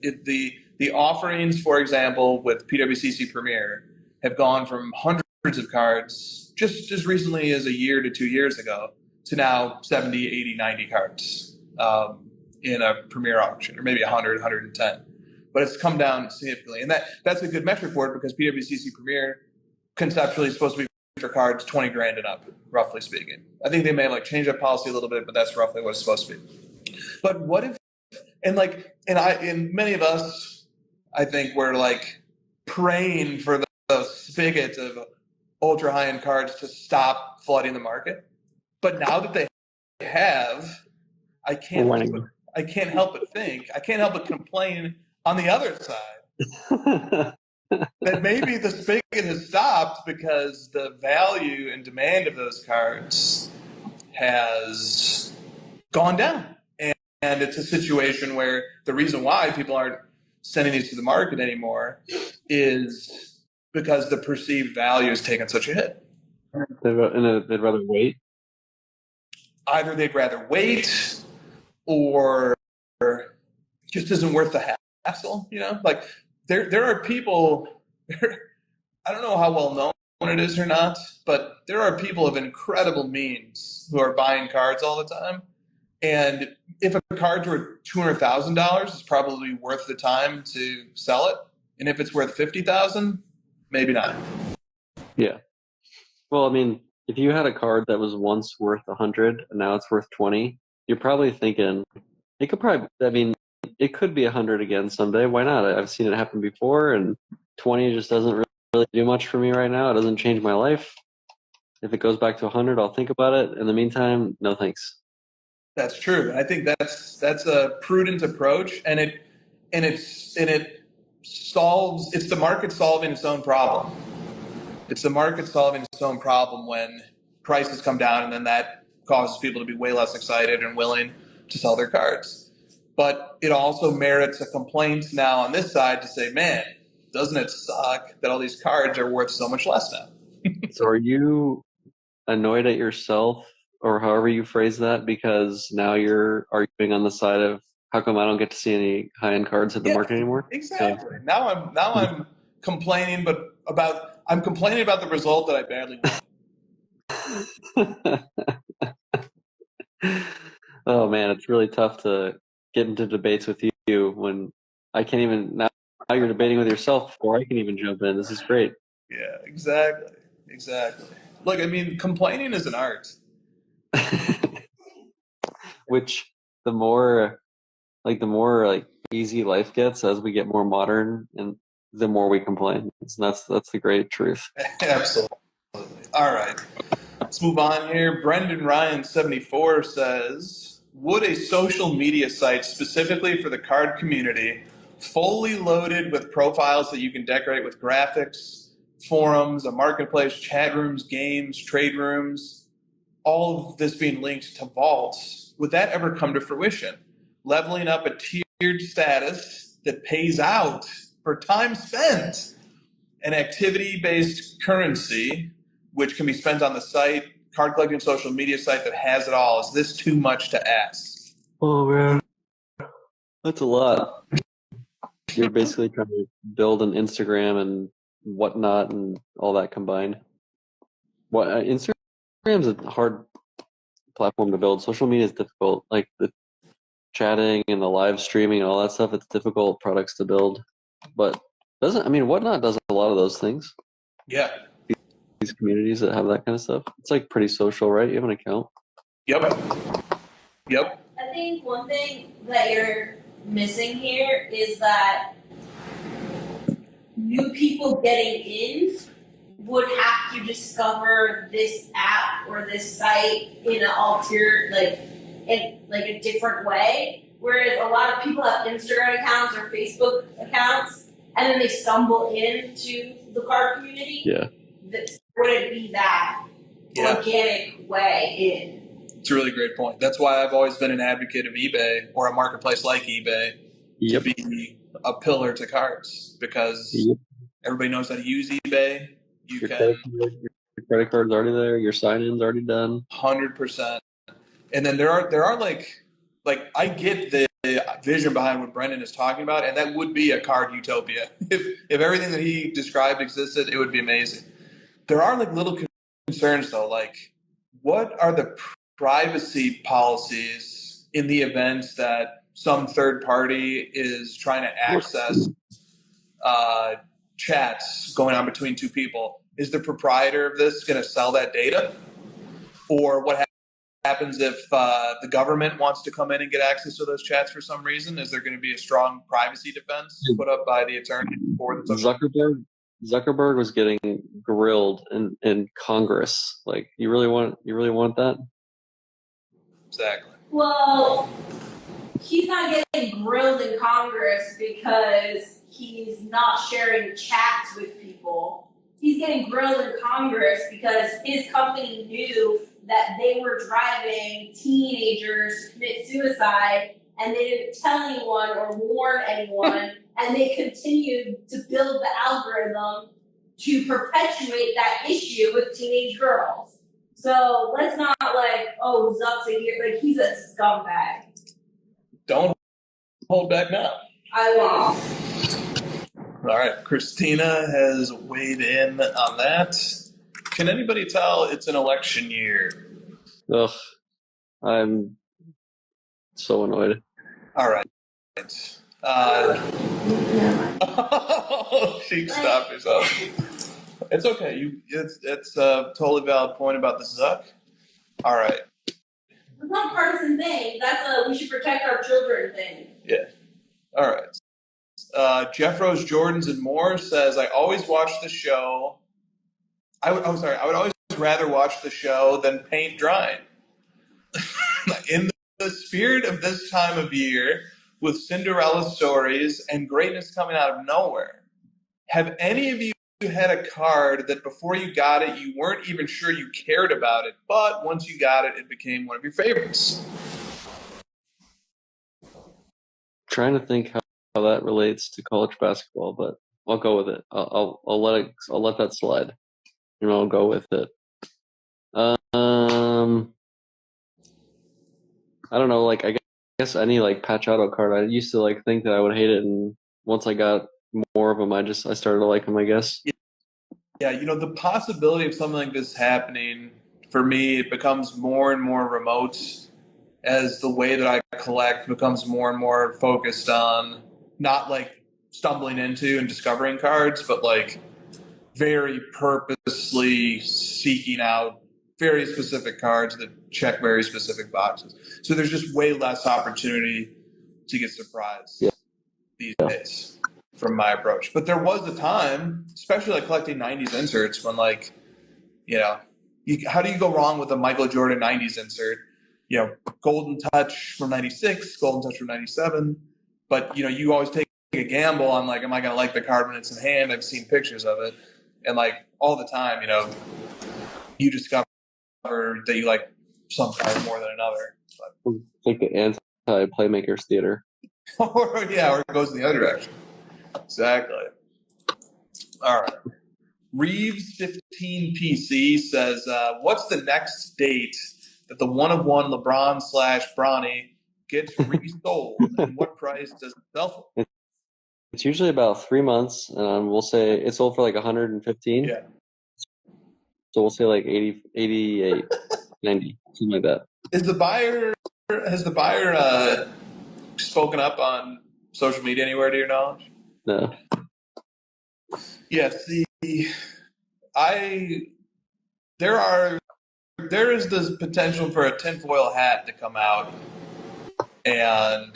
The offerings, for example, with PWCC Premier have gone from hundreds of cards just recently as a year to 2 years ago to now 70, 80, 90 cards in a Premier auction, or maybe 100, 110. But it's come down significantly. And that's a good metric for it because PWCC Premier conceptually is supposed to be for cards 20 grand and up, roughly speaking. I think they may have like changed that policy a little bit, but that's roughly what it's supposed to be. But what if, and many of us, I think we're like praying for the spigot of ultra high-end cards to stop flooding the market. But now that they have, I can't help but think, I can't help but complain on the other side that maybe the spigot has stopped because the value and demand of those cards has gone down. And it's a situation where the reason why people aren't sending these to the market anymore is because the perceived value has taken such a hit. They'd rather wait. Either they'd rather wait, or it just isn't worth the hassle. Like there are people. I don't know how well known it is or not, but there are people of incredible means who are buying cards all the time. And if a card's worth $200,000, it's probably worth the time to sell it. And if it's worth $50,000, maybe not. Yeah. Well, I mean, if you had a card that was once worth 100 and now it's worth 20, you're probably thinking it could probably. I mean, it could be 100 again someday. Why not? I've seen it happen before, and 20 just doesn't really do much for me right now. It doesn't change my life. If it goes back to 100, I'll think about it. In the meantime, no thanks. That's true. I think that's a prudent approach, and it solves. It's the market solving its own problem. It's the market solving its own problem when prices come down, and then that causes people to be way less excited and willing to sell their cards. But it also merits a complaint now on this side to say, man, doesn't it suck that all these cards are worth so much less now? So are you annoyed at yourself, or however you phrase that, because now you're arguing on the side of how come I don't get to see any high-end cards hit the market anymore? Exactly. Now I'm complaining, I'm complaining about the result that I badly want. Oh man, it's really tough to get into debates with you when I can't even. Now you're debating with yourself before I can even jump in. This is great. Yeah, exactly. Look, I mean, complaining is an art. Which the more easy life gets as we get more modern, and the more we complain. So that's the great truth. Absolutely. All right. Let's move on here. Brendan Ryan 74 says, would a social media site specifically for the card community, fully loaded with profiles that you can decorate with graphics, forums, a marketplace, chat rooms, games, trade rooms, all of this being linked to vaults, would that ever come to fruition? Leveling up a tiered status that pays out for time spent, an activity-based currency which can be spent on the site, card collecting social media site that has it all. Is this too much to ask? Oh man, that's a lot. You're basically trying to build an Instagram and whatnot and all that combined. Instagram's a hard platform to build. Social media is difficult. Like the chatting and the live streaming and all that stuff, it's difficult products to build. But whatnot does a lot of those things. Yeah. These communities that have that kind of stuff. It's like pretty social, right? You have an account. Yep. I think one thing that you're missing here is that new people getting in would have to discover this app or this site in a different way. Whereas a lot of people have Instagram accounts or Facebook accounts, and then they stumble into the card community. Yeah. Wouldn't be that organic way in. It's a really great point. That's why I've always been an advocate of eBay or a marketplace like eBay to be a pillar to cards, because everybody knows how to use eBay. Your credit card's already there. Your sign-in's already done. 100%. And then there are like I get the vision behind what Brendan is talking about, and that would be a card utopia. If everything that he described existed, it would be amazing. There are like little concerns though, like what are the privacy policies in the event that some third party is trying to access chats going on between two people? Is the proprietor of this going to sell that data? Or what happens if the government wants to come in and get access to those chats for some reason? Is there going to be a strong privacy defense put up by the attorney for the Zuckerberg was getting grilled in Congress. Like, you really want that? Exactly. Well, he's not getting grilled in Congress because he's not sharing chats with people. He's getting grilled in Congress because his company knew that they were driving teenagers to commit suicide, and they didn't tell anyone or warn anyone, and they continued to build the algorithm to perpetuate that issue with teenage girls. So let's not oh, Zuck's he's a scumbag. Don't hold back now. I won't. All right, Christina has weighed in on that. Can anybody tell it's an election year? Ugh, I'm so annoyed. All right. She stopped herself. It's okay. It's a totally valid point about the Zuck. All right. It's not a partisan thing. That's a we should protect our children thing. Yeah. All right. Jeff Rose Jordans and more says, I always watch the show. I would always rather watch the show than paint drying. In the spirit of this time of year, with Cinderella stories and greatness coming out of nowhere, have any of you had a card that before you got it, you weren't even sure you cared about it, but once you got it, it became one of your favorites? Trying to think how that relates to college basketball, but I'll go with it. I'll let that slide, and I'll go with it. I don't know. I guess any patch auto card. I used to think that I would hate it, and once I got more of them, I started to like them, I guess. Yeah, the possibility of something like this happening, for me, it becomes more and more remote as the way that I collect becomes more and more focused on not stumbling into and discovering cards, but very purposely seeking out very specific cards that check very specific boxes. So there's just way less opportunity to get surprised these days from my approach. But there was a time, especially collecting 90s inserts, when how do you go wrong with a Michael Jordan 90s insert? Golden Touch from 96, Golden Touch from 97. But, you always take a gamble on am I going to like the card when it's in hand? I've seen pictures of it. And all the time, you discover that you like some card more than another. But. Like the anti-playmakers theater. or it goes in the other direction. Exactly. All right. Reeves 15 PC says, what's the next date that the one-of-one LeBron / Bronny gets resold, and what price does it sell for? It's usually about 3 months, and we'll say it's sold for 115. Yeah. So we'll say 80, 88, 90, something like that. Has the buyer spoken up on social media anywhere to your knowledge? No. Yeah, see, there is this potential for a tinfoil hat to come out, and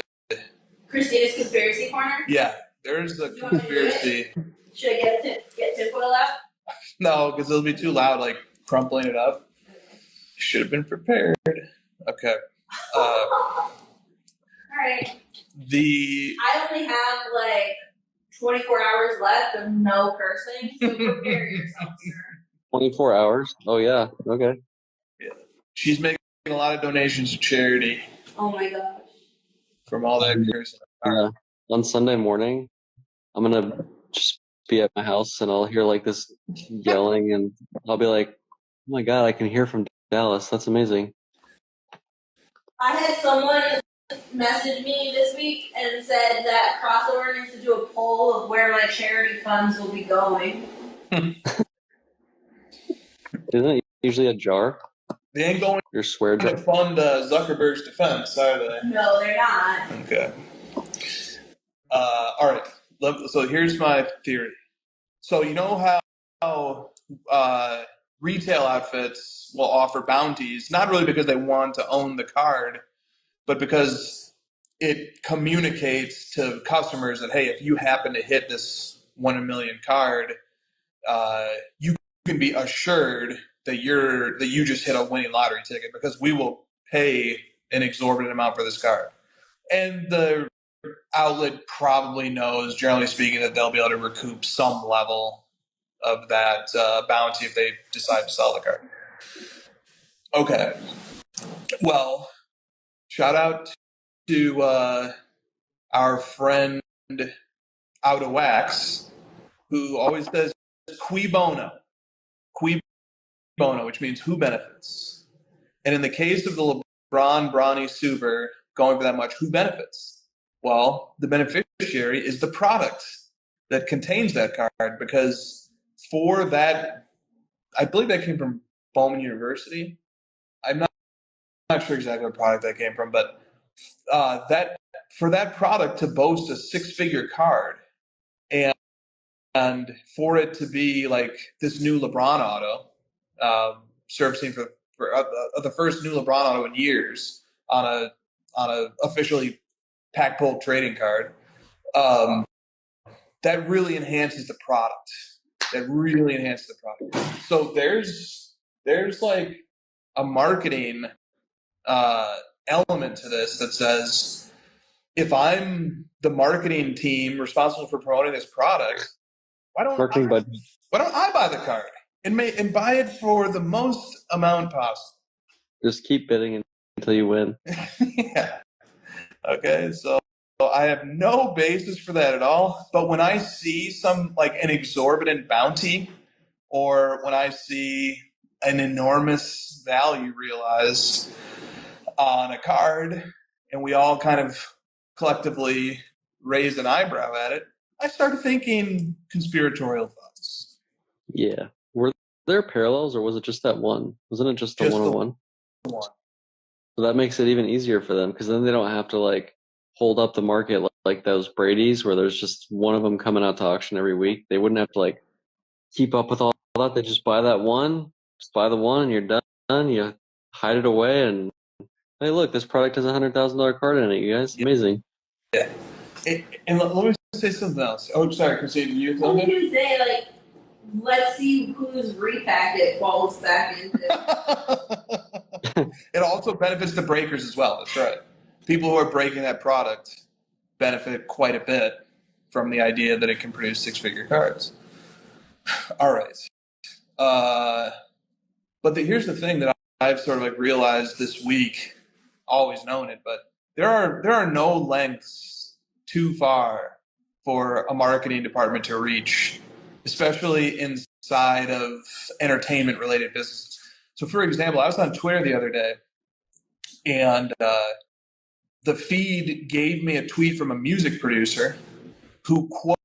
Christina's conspiracy corner. Yeah, there's a conspiracy. Should I get tinfoil out? No, because it'll be too loud, crumpling it up. Should have been prepared. Okay. All right. I only have 24 hours left of no cursing, so prepare yourself, sir. 24 hours? Oh, yeah. Okay. Yeah. She's making a lot of donations to charity. Oh, my gosh. From all that cursing. Yeah. On Sunday morning, I'm going to just be at my house, and I'll hear this yelling, and I'll be like, oh, my God, I can hear from Dallas. That's amazing. I had someone message me this week and said that Crossover needs to do a poll of where my charity funds will be going. Isn't it usually a jar? They ain't going Your swear jar? to fund Zuckerberg's defense, are they? No, they're not. Okay. All right. So here's my theory. So you know how retail outfits will offer bounties, not really because they want to own the card, but because it communicates to customers that, hey, if you happen to hit this 1 in a million card, you can be assured that you just hit a winning lottery ticket, because we will pay an exorbitant amount for this card. And the outlet probably knows, generally speaking, that they'll be able to recoup some level of that bounty if they decide to sell the card. Okay. Well, shout out to our friend Out of Wax, who always says qui bono, which means who benefits. And in the case of the LeBron Bronny Super going for that much, who benefits? Well, the beneficiary is the product that contains that card, because for that, I believe that came from Bowman University. I'm not sure exactly what product that came from, but that for that product to boast a six-figure card and for it to be like this new LeBron auto, servicing for the first new LeBron auto in years on a officially pack pulled trading card, that really enhances the product. So there's like a marketing element to this that says, if I'm the marketing team responsible for promoting this product, why don't I buy the card and buy it for the most amount possible? Just keep bidding until you win. Yeah. Okay, so I have no basis for that at all. But when I see some like an exorbitant bounty, or when I see an enormous value realized on a card, and we all kind of collectively raise an eyebrow at it, I started thinking conspiratorial thoughts. Yeah. Were there parallels, or was it just that one? Wasn't it just the 101? One. So that makes it even easier for them, because then they don't have to like hold up the market like those Brady's, where there's just one of them coming out to auction every week. They wouldn't have to like keep up with all that. They just buy that one, just buy the one, and you're done. You hide it away, and hey, look, this product has a $100,000 card in it, you guys. Amazing. Yeah. And let me say something else. Oh, sorry, Christine, you I was going to say, like, let's see whose repack it falls back into. It also benefits the breakers as well. That's right. People who are breaking that product benefit quite a bit from the idea that it can produce six-figure cards. All right. But here's the thing that I've sort of like realized this week, always known it, but there are no lengths too far for a marketing department to reach, especially inside of entertainment-related businesses. So, for example, I was on Twitter the other day, and the feed gave me a tweet from a music producer who quote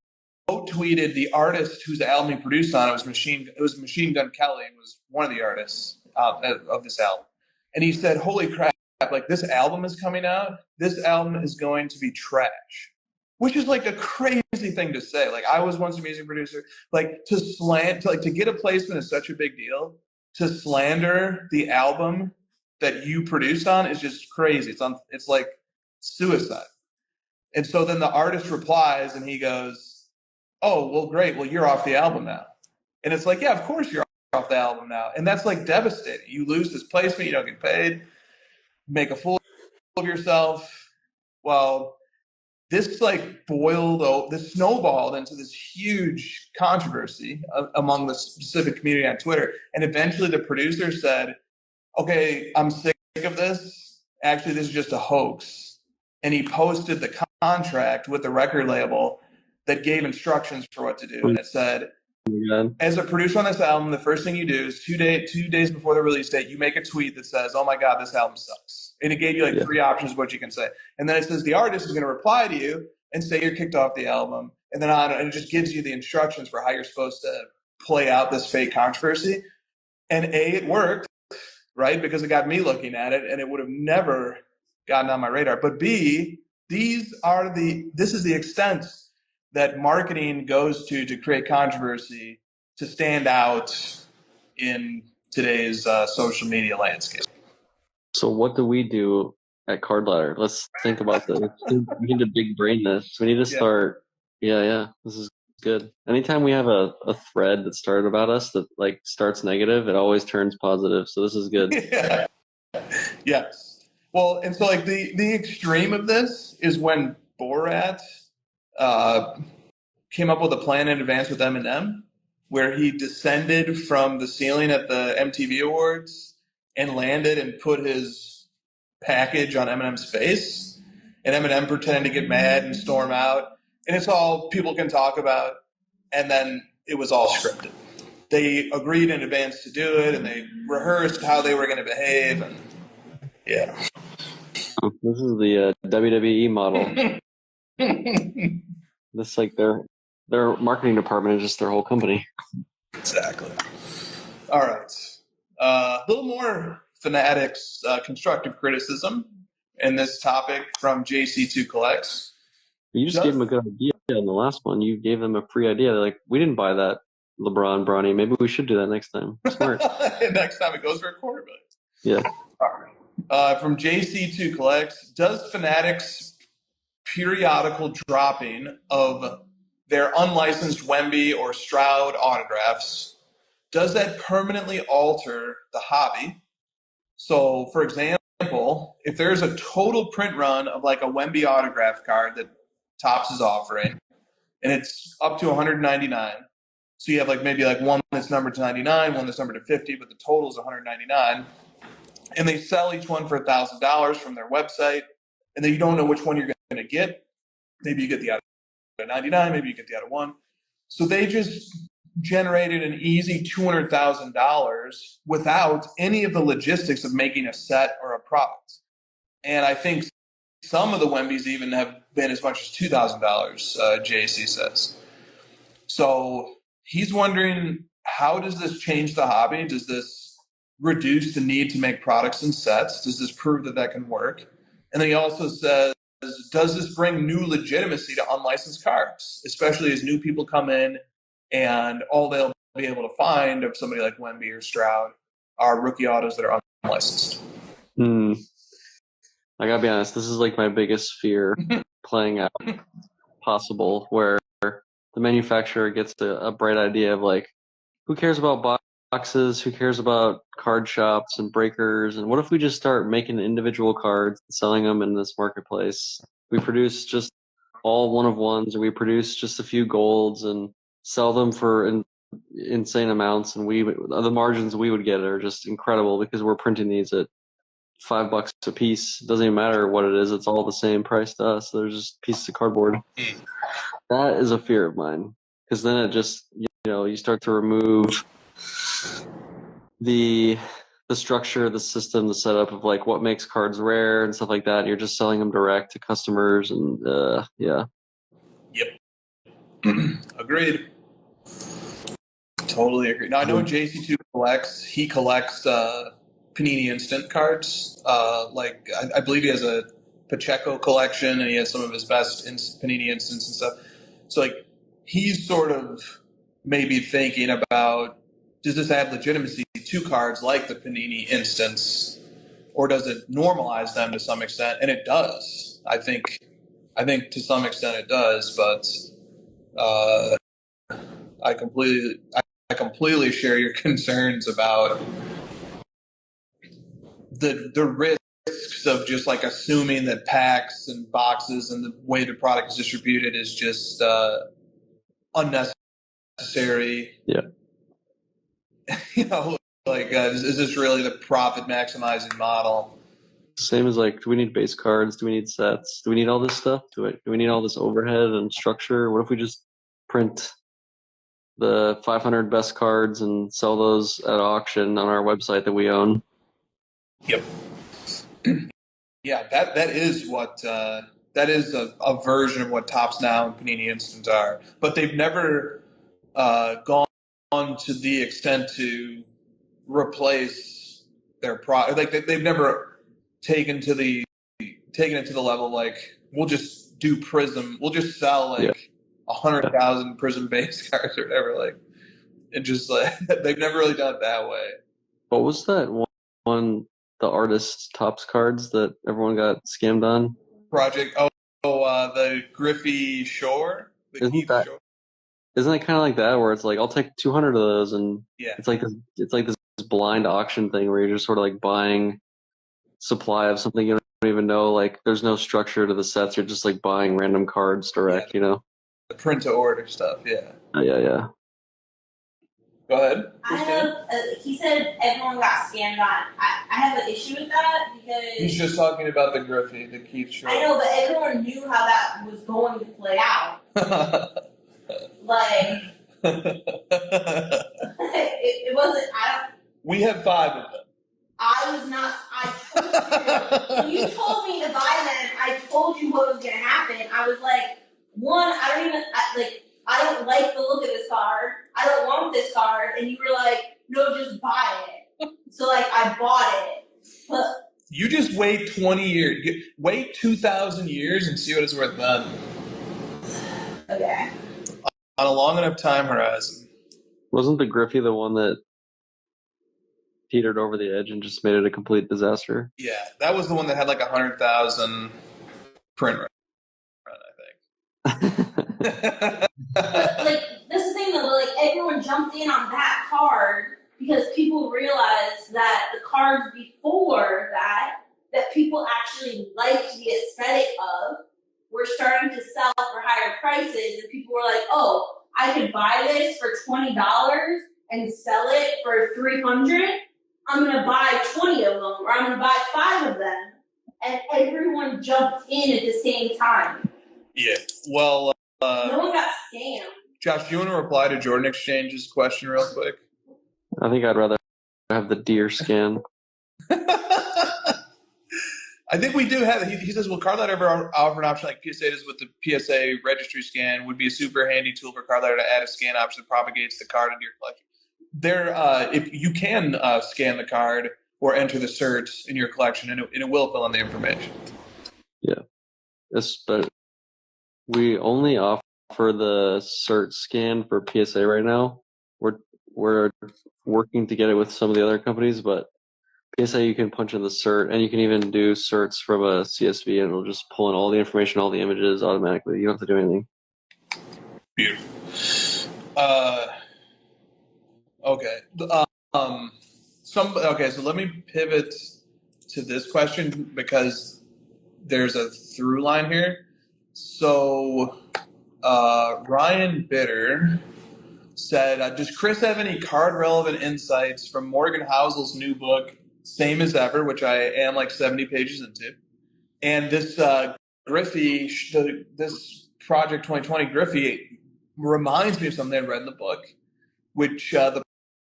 tweeted the artist whose album he produced on. It was Machine Gun Kelly. Was one of the artists of this album, and he said, "Holy crap! Like, this album is coming out. This album is going to be trash." Which is like a crazy thing to say. Like, I was once a music producer. Like, to get a placement is such a big deal. To slander the album that you produced on is just crazy. It's like suicide. And so then the artist replies and he goes, "Oh, well, great. Well, you're off the album now." And it's like, yeah, of course you're off the album now. And that's like devastating. You lose this placement, you don't get paid, make a fool of yourself. Well, this snowballed into this huge controversy among the specific community on Twitter. And eventually the producer said, "Okay, I'm sick of this. Actually, this is just a hoax." And he posted the contract with the record label that gave instructions for what to do. And it said, as a producer on this album, the first thing you do is 2 days before the release date, you make a tweet that says, "Oh my God, this album sucks." And it gave you three options of what you can say. And then it says the artist is going to reply to you and say you're kicked off the album. And then and it just gives you the instructions for how you're supposed to play out this fake controversy. And A, it worked, right? Because it got me looking at it, and it would have never gotten on my radar. But B, this is the extent that marketing goes to create controversy, to stand out in today's social media landscape. So what do we do at Card Ladder? Let's think about this. We need to big brain this. We need to start. Yeah. This is good. Anytime we have a thread that started about us that like starts negative, it always turns positive. So this is good. Yeah. Yes. Well, and so like the extreme of this is when Borat came up with a plan in advance with Eminem, where he descended from the ceiling at the MTV Awards and landed and put his package on Eminem's face, and Eminem pretended to get mad and storm out, and it's all people can talk about, and then it was all scripted. They agreed in advance to do it, and they rehearsed how they were going to behave, and yeah. This is the WWE model. This like their marketing department is just their whole company. Exactly. All right. A little more Fanatics constructive criticism in this topic from JC2 Collects. You just gave them a good idea in the last one. You gave them a free idea. They're like, we didn't buy that LeBron Bronny. Maybe we should do that next time. Smart. Next time it goes for $250,000. Yeah. All right. From JC2 Collects, does Fanatics periodical dropping of their unlicensed Wemby or Stroud autographs, does that permanently alter the hobby? So, for example, if there's a total print run of like a Wemby autograph card that Topps is offering, and it's up to $199, so you have like maybe like one that's numbered to 99, one that's numbered to 50, but the total is $199, and they sell each one for $1,000 from their website, and then you don't know which one you're going to get. Maybe you get the out of 99, maybe you get the out of 1. So they just generated an easy $200,000 without any of the logistics of making a set or a product. And I think some of the Wembys even have been as much as $2,000, JC says. So he's wondering, how does this change the hobby? Does this reduce the need to make products and sets? Does this prove that that can work? And then he also says, does this bring new legitimacy to unlicensed cards, especially as new people come in and all they'll be able to find of somebody like Wemby or Stroud are rookie autos that are unlicensed? I gotta be honest, this is like my biggest fear playing out possible, where the manufacturer gets a bright idea of like, who cares about boxes, who cares about card shops and breakers, and what if we just start making individual cards and selling them in this marketplace? We produce just all one-of-ones, or we produce just a few golds and sell them for insane amounts, and the margins we would get are just incredible because we're printing these at $5 a piece. It doesn't even matter what it is, it's all the same price to us. They're just pieces of cardboard. That is a fear of mine, because then it just, you start to remove the structure, the system, the setup of like what makes cards rare and stuff like that. And you're just selling them direct to customers, and yeah. Yep. Agreed. Totally agree. Now I know JC2 collects. He collects Panini Instant cards. Like I believe he has a Pacheco collection, and he has some of his best Panini Instants and stuff. So like he's sort of maybe thinking about, does this add legitimacy to cards like the Panini Instants, or does it normalize them to some extent? And it does. I think to some extent it does, but I completely share your concerns about the risks of just like assuming that packs and boxes and the way the product is distributed is just unnecessary. Yeah. Is this really the profit maximizing model? Same as like, do we need base cards? Do we need sets? Do we need all this stuff? Do we need all this overhead and structure? What if we just print the 500 best cards and sell those at auction on our website that we own? Yep. Yeah, that is what that is a version of what Topps Now and Panini Instant are, but they've never gone to the extent to replace their product. Like they've never taken it to the level like, we'll just do Prism. We'll just sell like 100,000 Prism base cards or whatever. Like, it just like they've never really done it that way. What was that one the artist Topps cards that everyone got scammed on? Project the Griffey Shore. Isn't it kind of like that, where it's like, I'll take 200 of those, and it's like this blind auction thing where you're just sort of like buying supply of something you don't even know, like, there's no structure to the sets. You're just like buying random cards direct, you know? The print to order stuff, yeah. Yeah. Go ahead. I have. He said everyone got scammed on. I have an issue with that because He's just talking about the Griffey, the Keith Schroeder. I know, but everyone knew how that was going to play out. Like, it wasn't. We have 5 of them. I was not. I told you when you told me to buy them. I told you what was going to happen. I was like, one, I don't like the look of this card. I don't want this card. And you were like, no, just buy it. So, like, I bought it. But you just wait 20 years. Wait 2,000 years and see what it's worth then. Okay. On a long enough time horizon. Wasn't the Griffey the one that teetered over the edge and just made it a complete disaster? Yeah, that was the one that had like 100,000 print run, I think. But, like, that's the thing, though. Like, everyone jumped in on that card because people realized that the cards before that people actually liked the aesthetic of, were starting to sell for higher prices, and people were like, oh, I could buy this for $20 and sell it for $300. I'm going to buy 20 of them, or I'm going to buy 5 of them. And everyone jumped in at the same time. Yeah, well... no one got scammed. Josh, do you want to reply to Jordan Exchange's question real quick? I think I'd rather have the deer scan. I think we do have it. He says, will Cardlight ever offer an option like PSA does with the PSA registry scan? Would be a super handy tool for Cardlight to add a scan option that propagates the card into your collection. If you can scan the card or enter the certs in your collection, and it will fill in the information. Yeah. But we only offer the cert scan for PSA right now. We're working to get it with some of the other companies, but PSA you can punch in the cert, and you can even do certs from a CSV, and it'll just pull in all the information, all the images automatically. You don't have to do anything. Beautiful. Okay. So let me pivot to this question because there's a through line here. So Ryan Bitter said, does Chris have any card relevant insights from Morgan Housel's new book, Same as Ever, which I am like 70 pages into, and this Griffey, this Project 2020 Griffey reminds me of something I read in the book, which the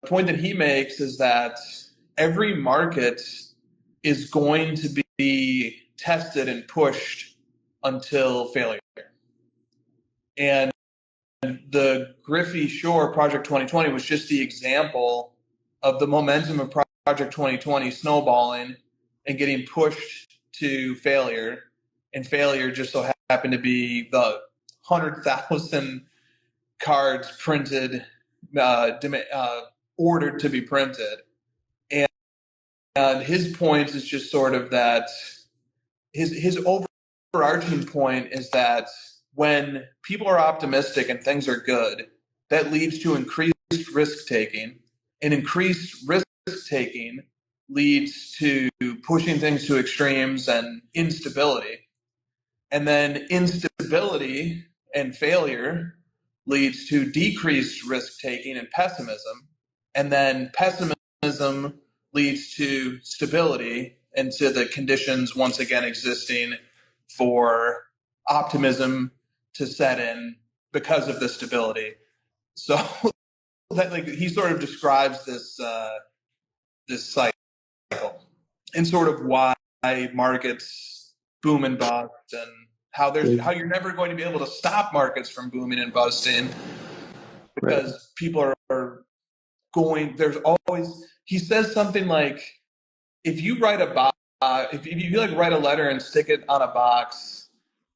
point that he makes is that every market is going to be tested and pushed until failure. And the Griffey Shore Project 2020 was just the example of the momentum of Project 2020 snowballing and getting pushed to failure. And failure just so happened to be the 100,000 cards printed, ordered to be printed. And his point is just sort of that his overarching point is that when people are optimistic and things are good, that leads to increased risk-taking. And increased risk-taking leads to pushing things to extremes and instability. And then instability and failure leads to decreased risk-taking and pessimism. And then pessimism leads to stability and to the conditions once again existing for optimism to set in because of the stability. So that, like, he sort of describes this this cycle and sort of why markets boom and bust, and how you're never going to be able to stop markets from booming and busting because people are going. There's always, he says something like, if you write a box, if you like write a letter and stick it on a box,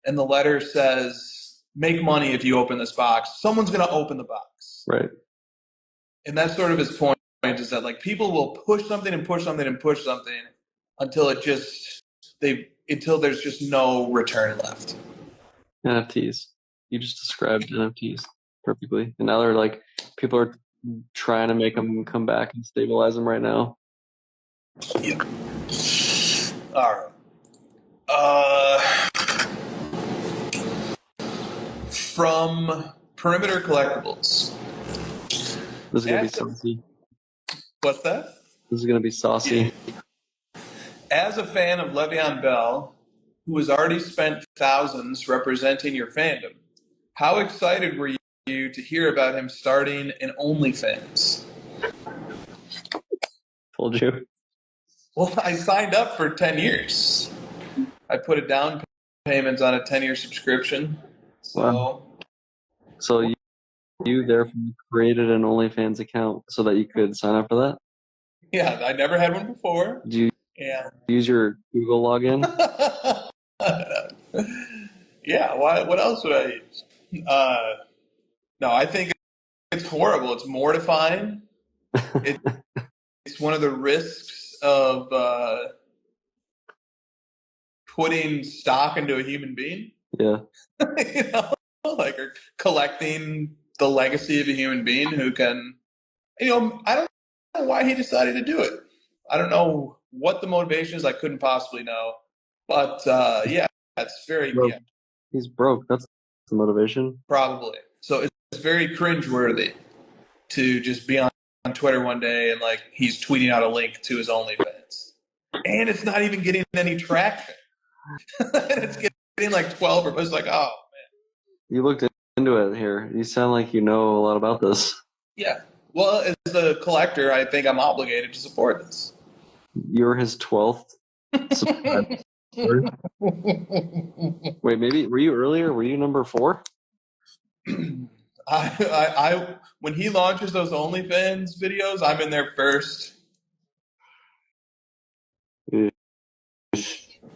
and the letter says, make money if you open this box, someone's going to open the box. Right. And that's sort of his point, is that like people will push something and push something and push something until until there's just no return left. NFTs. You just described NFTs perfectly. And now they're like, people are trying to make them come back and stabilize them right now. Yeah. All right. From Perimeter Collectibles. This is gonna be saucy. What's that? This is gonna be saucy. As a fan of Le'Veon Bell, who has already spent thousands representing your fandom, how excited were you to hear about him starting an OnlyFans? Told you. Well, I signed up for 10 years. I put a down payment on a 10-year subscription. So, wow. So you therefore created an OnlyFans account so that you could sign up for that? yeah, I never had one before. Did you use your Google login? yeah, what else would I use? No, I think it's horrible. It's mortifying. It's one of the risks of putting stock into a human being. Yeah. you know, like or collecting the legacy of a human being who can, I don't know why he decided to do it. I don't know what the motivation is. I couldn't possibly know. But yeah, it's very, yeah. He's broke. That's the motivation. Probably. So it's very cringeworthy to just be on Twitter one day and like he's tweeting out a link to his OnlyFans. And it's not even getting any traction. It's getting like 12 or it's like, oh man. You looked into it here. You sound like you know a lot about this. Yeah. Well, as a collector, I think I'm obligated to support this. You're his 12th subscriber. Wait, maybe were you earlier? Were you number 4? I when he launches those OnlyFans videos, I'm in there first.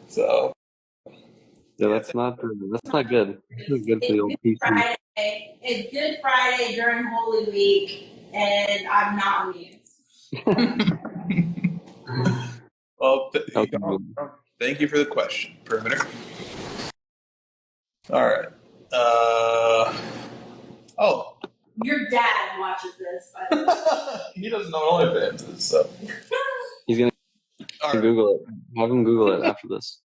So yeah, that's not good. That's good for the old PC. Friday. It's Good Friday during Holy Week, and I'm not amused. Well, thank you for the question, Perimeter. All right. Oh. Your dad watches this, but he doesn't know what OnlyFans is, so. He's going to Google it. Have him Google it after this.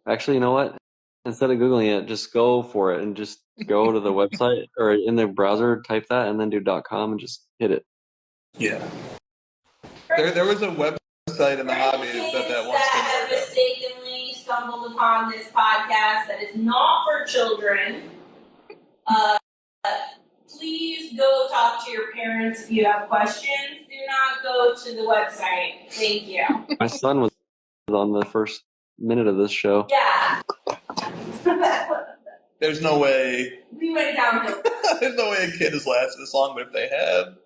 Actually, you know what? Instead of Googling it, just go for it and just go to the website or in the browser, type that, and then do .com and just hit it. Yeah. There was a website in the hobby that once have mistakenly stumbled upon this podcast that is not for children. Please go talk to your parents if you have questions. Do not go to the website. Thank you. My son was on the first minute of this show. Yeah. There's no way. We went downhill. There's no way a kid has lasted this long, but if they have,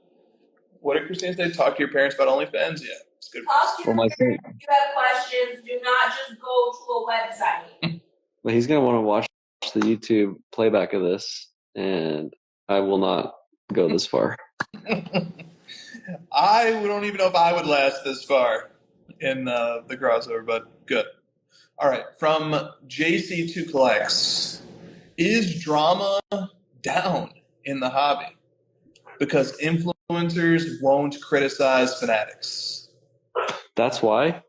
what did Christine say? Talk to your parents about OnlyFans? Yeah, it's good. Talk to your parents if you have questions. Do not just go to a website. But he's going to want to watch the YouTube playback of this, and I will not go this far. I don't even know if I would last this far in the crossover, but good. All right, from JC2 Collects. Is drama down in the hobby because influencers won't criticize Fanatics? That's why?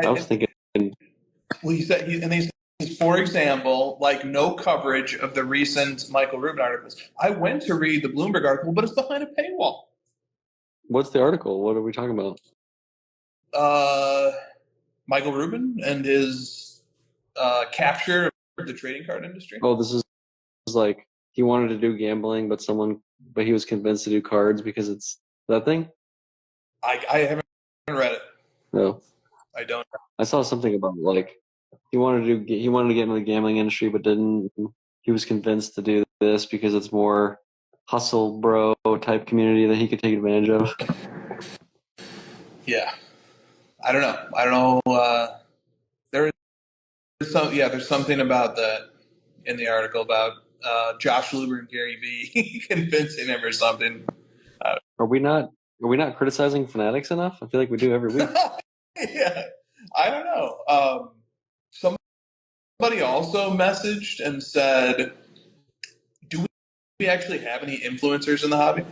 I was thinking. Well, he said, for example, like no coverage of the recent Michael Rubin articles. I went to read the Bloomberg article, but it's behind a paywall. What's the article? What are we talking about? Michael Rubin and his capture of the trading card industry. Oh, this is like he wanted to do gambling, but he was convinced to do cards because it's that thing. I haven't read it. No, I don't. I saw something about like he wanted to get into the gambling industry, but didn't. He was convinced to do this because it's more hustle bro type community that he could take advantage of. Yeah, I don't know. There's something about that in the article about Josh Luber and Gary Vee convincing him or something. Are we not criticizing Fanatics enough? I feel like we do every week. Yeah, I don't know. Somebody also messaged and said, "Do we actually have any influencers in the hobby?"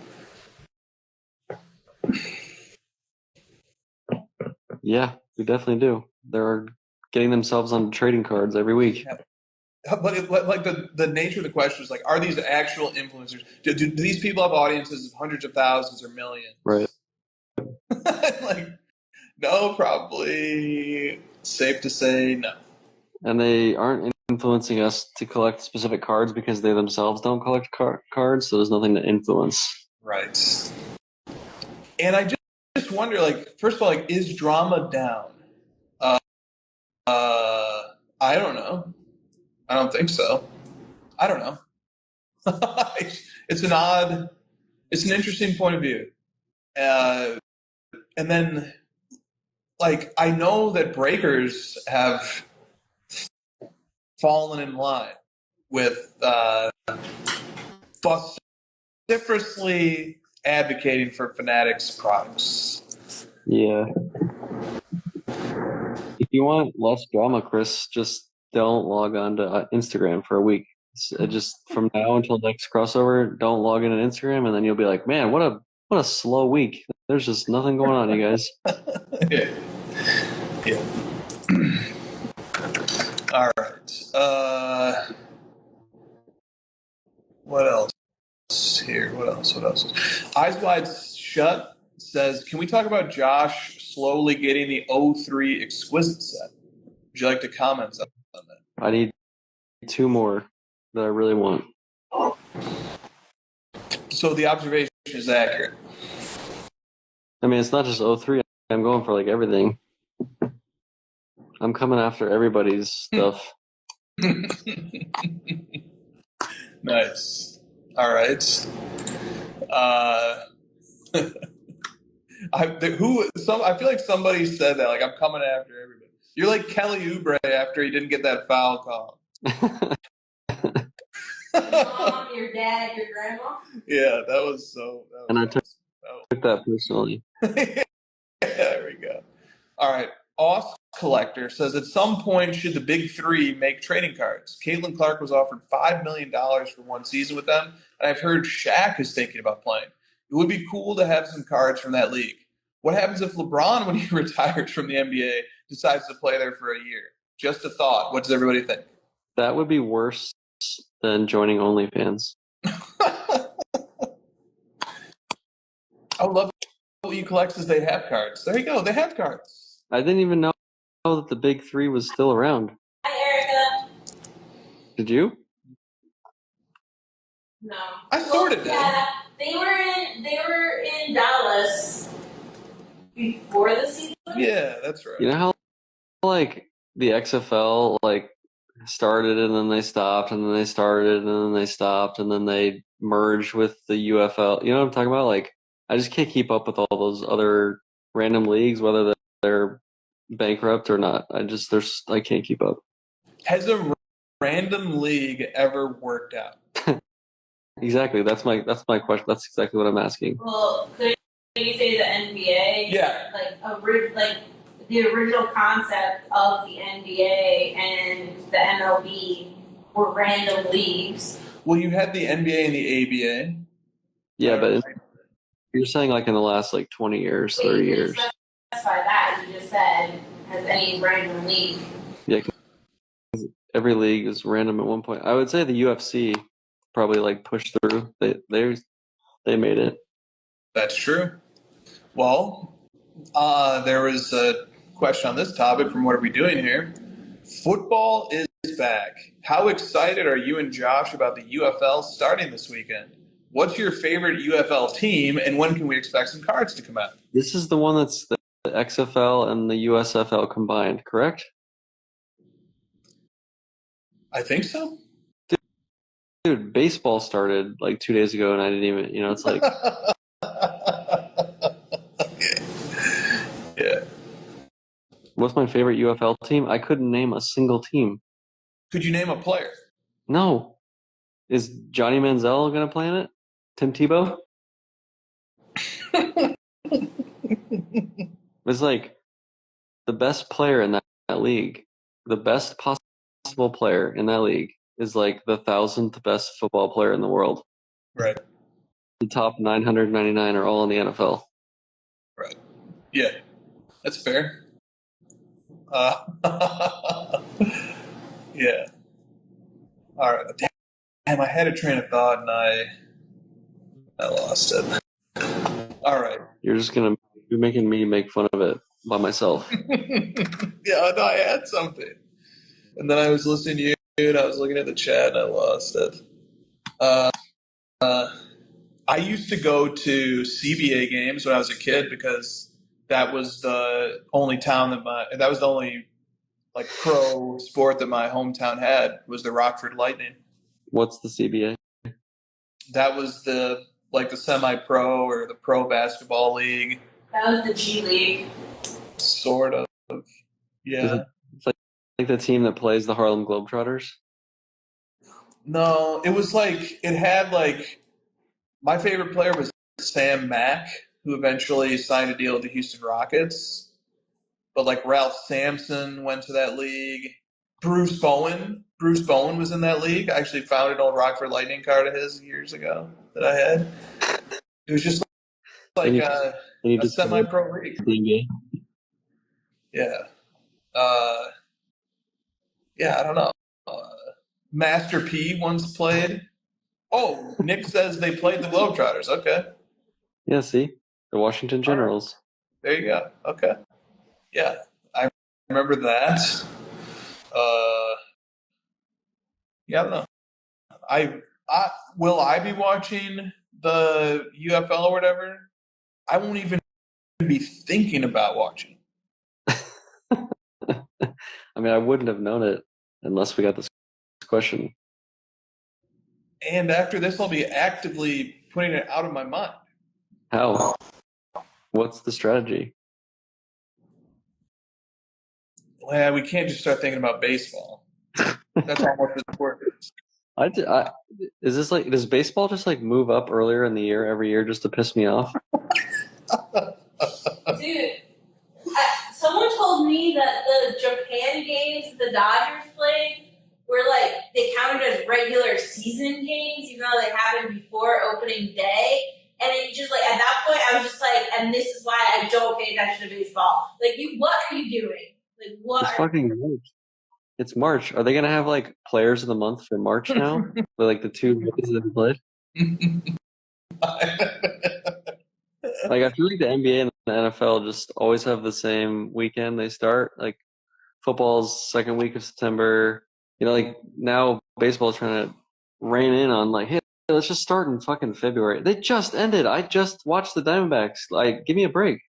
Yeah, we definitely do. There are getting themselves on trading cards every week. Yeah. But like the nature of the question is like, are these actual influencers? Do these people have audiences of hundreds of thousands or millions? Right. Like, no, probably safe to say no. And they aren't influencing us to collect specific cards because they themselves don't collect cards, so there's nothing to influence. Right. And I just wonder, like, first of all, like, is drama down? I don't know. I don't think so. I don't know. It's an interesting point of view. And then, like, I know that breakers have fallen in line with vociferously advocating for Fanatics products. Yeah. If you want less drama, Chris, just don't log on to Instagram for a week. Just from now until next crossover, don't log in on Instagram, and then you'll be like, man, what a slow week. There's just nothing going on, you guys. Yeah. All right. What else here? What else? Eyes Wide Shut says, can we talk about Josh slowly getting the 03 Exquisite set? Would you like to comment on that? I need 2 more that I really want. So the observation is accurate. I mean, it's not just 03. I'm going for like everything. I'm coming after everybody's stuff. Nice. All right. I feel like somebody said that. Like, I'm coming after everybody. You're like Kelly Oubre after he didn't get that foul call. Mom, your dad, your grandma. Yeah, that was so. That was and I took that personally. There we go. All right. Os Collector says, at some point, should the big three make trading cards? Caitlin Clark was offered $5 million for one season with them, and I've heard Shaq is thinking about playing. It would be cool to have some cards from that league. What happens if LeBron, when he retires from the NBA, decides to play there for a year? Just a thought. What does everybody think? That would be worse than joining OnlyFans. I love what you collect is they have cards. There you go. They have cards. I didn't even know that the big three was still around. Hi, Erica. Did you? No. I sort of did. Yeah, they were in Dallas before the season. Yeah, that's right. You know how like the XFL like started and then they stopped and then they started and then they stopped and then they merged with the UFL. You know what I'm talking about? Like I just can't keep up with all those other random leagues, whether they're bankrupt or not. I can't keep up. Has a random league ever worked out? Exactly. That's my question. That's exactly what I'm asking. Well, could you say the NBA? Yeah. Like the original concept of the NBA and the MLB were random leagues. Well, you had the NBA and the ABA. Yeah, but you're saying like in the last like 20 years, 30 years. Specify that. You just said has any random league. Yeah, every league is random at one point. I would say the UFC probably like pushed through. They made it. That's true. Well, there was a question on this topic from What Are We Doing Here? Football is back. How excited are you and Josh about the UFL starting this weekend? What's your favorite UFL team, and when can we expect some cards to come out? This is the one that's the XFL and the USFL combined, correct? I think so. Dude, baseball started like 2 days ago, and I didn't even, it's like... Yeah. What's my favorite UFL team? I couldn't name a single team. Could you name a player? No. Is Johnny Manziel going to play in it? Tim Tebow? It's like the best player in that league, the best possible player in that league is like the 1,000th best football player in the world. Right. The top 999 are all in the NFL. Right. Yeah. That's fair. Yeah. All right. Damn, I had a train of thought and I lost it. All right. You're making me make fun of it by myself. Yeah, no, I had something. And then I was listening to you and I was looking at the chat and I lost it. I used to go to CBA games when I was a kid because that was the only like pro sport that my hometown had was the Rockford Lightning. What's the CBA? That was the semi-pro or the pro basketball league. That was the G League. Sort of. Yeah. It's like the team that plays the Harlem Globetrotters? No, it was like it had like my favorite player was Sam Mack, who eventually signed a deal with the Houston Rockets. But like Ralph Sampson went to that league. Bruce Bowen was in that league. I actually found an old Rockford Lightning card of his years ago that I had. It was just like a semi-pro league. Yeah. Yeah, I don't know. Master P once played. Oh, Nick says they played the Globetrotters. Okay. Yeah, see? The Washington Generals. There you go. Okay. Yeah, I remember that. Yeah, I don't know. Will I be watching the UFL or whatever? I won't even be thinking about watching. I mean, I wouldn't have known it unless we got this question. And after this, I'll be actively putting it out of my mind. How? What's the strategy? Well, we can't just start thinking about baseball. That's how much the sport is. Is this like, does baseball just like move up earlier in the year every year just to piss me off? Dude, someone told me that the Japan games the Dodgers played were like, they counted as regular season games, even though they happened before opening day. And it just like, at that point, I was just like, and this is why I don't pay attention to baseball. Like, what are you doing? Like, what? It's fucking March. It's March. Are they gonna have like players of the month for March now? For like the 2 days that we played? Like I feel like the NBA and the NFL just always have the same weekend they start. Like football's second week of September. You know, like now baseball's trying to rein in on like, hey, let's just start in fucking February. They just ended. I just watched the Diamondbacks. Like, give me a break.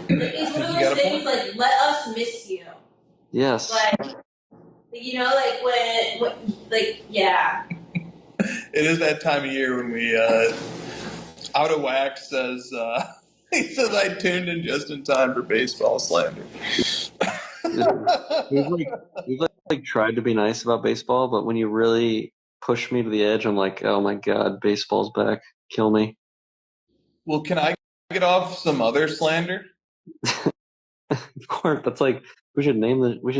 It's one of those things like, let us miss you. Yes. Like, you know, like when like, yeah. It is that time of year when we Out of Whack says he says I tuned in just in time for baseball slander. We've tried to be nice about baseball, but when you really push me to the edge, I'm like, oh my god, baseball's back. Kill me. Well, can I get off some other slander? Of course. That's like we should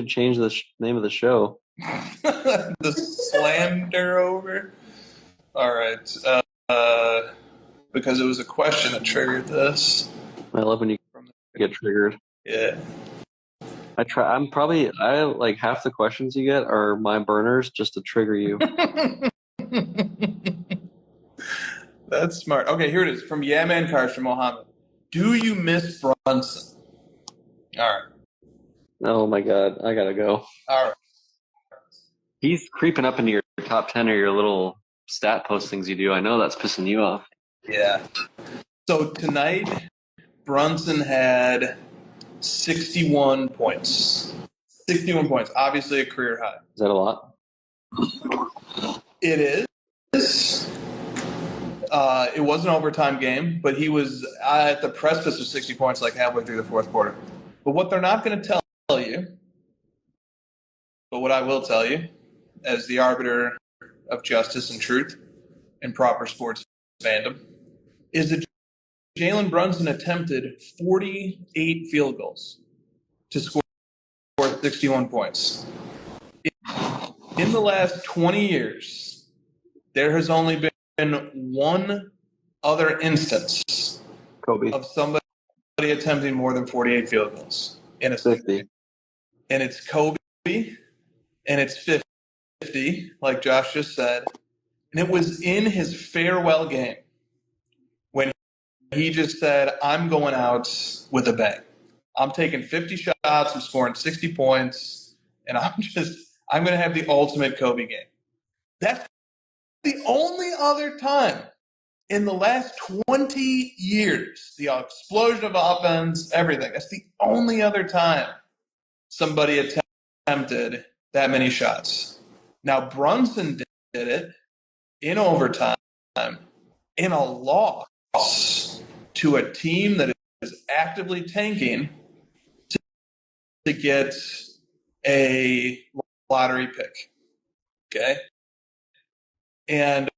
change the name of the show. The slander over. All right. Because it was a question that triggered this. I love when you get triggered. Yeah. I like half the questions you get are my burners just to trigger you. That's smart. Okay, here it is from Yaman Cars from Mohammed. Do you miss Brunson? All right. Oh my god, I gotta go. All right. He's creeping up into your top 10 or your little stat postings you do. I know that's pissing you off. Yeah. So tonight, Brunson had 61 points. 61 points. Obviously a career high. Is that a lot? It is. It was an overtime game, but he was at the precipice of 60 points like halfway through the fourth quarter. But what they're not going to tell you, but what I will tell you as the arbiter of justice and truth in proper sports fandom, is that Jaylen Brunson attempted 48 field goals to score 61 points. In the last 20 years, there has only been one other instance Kobe. of somebody attempting more than 48 field goals. and it's 50. And it's Kobe, and it's 50, like Josh just said. And it was in his farewell game when he just said, I'm going out with a bang. I'm taking 50 shots, I'm scoring 60 points, and I'm going to have the ultimate Kobe game. That's the only other time in the last 20 years, the explosion of offense, everything, that's the only other time somebody attempted that many shots. Now, Brunson did it in overtime in a loss to a team that is actively tanking to get a lottery pick. Okay? And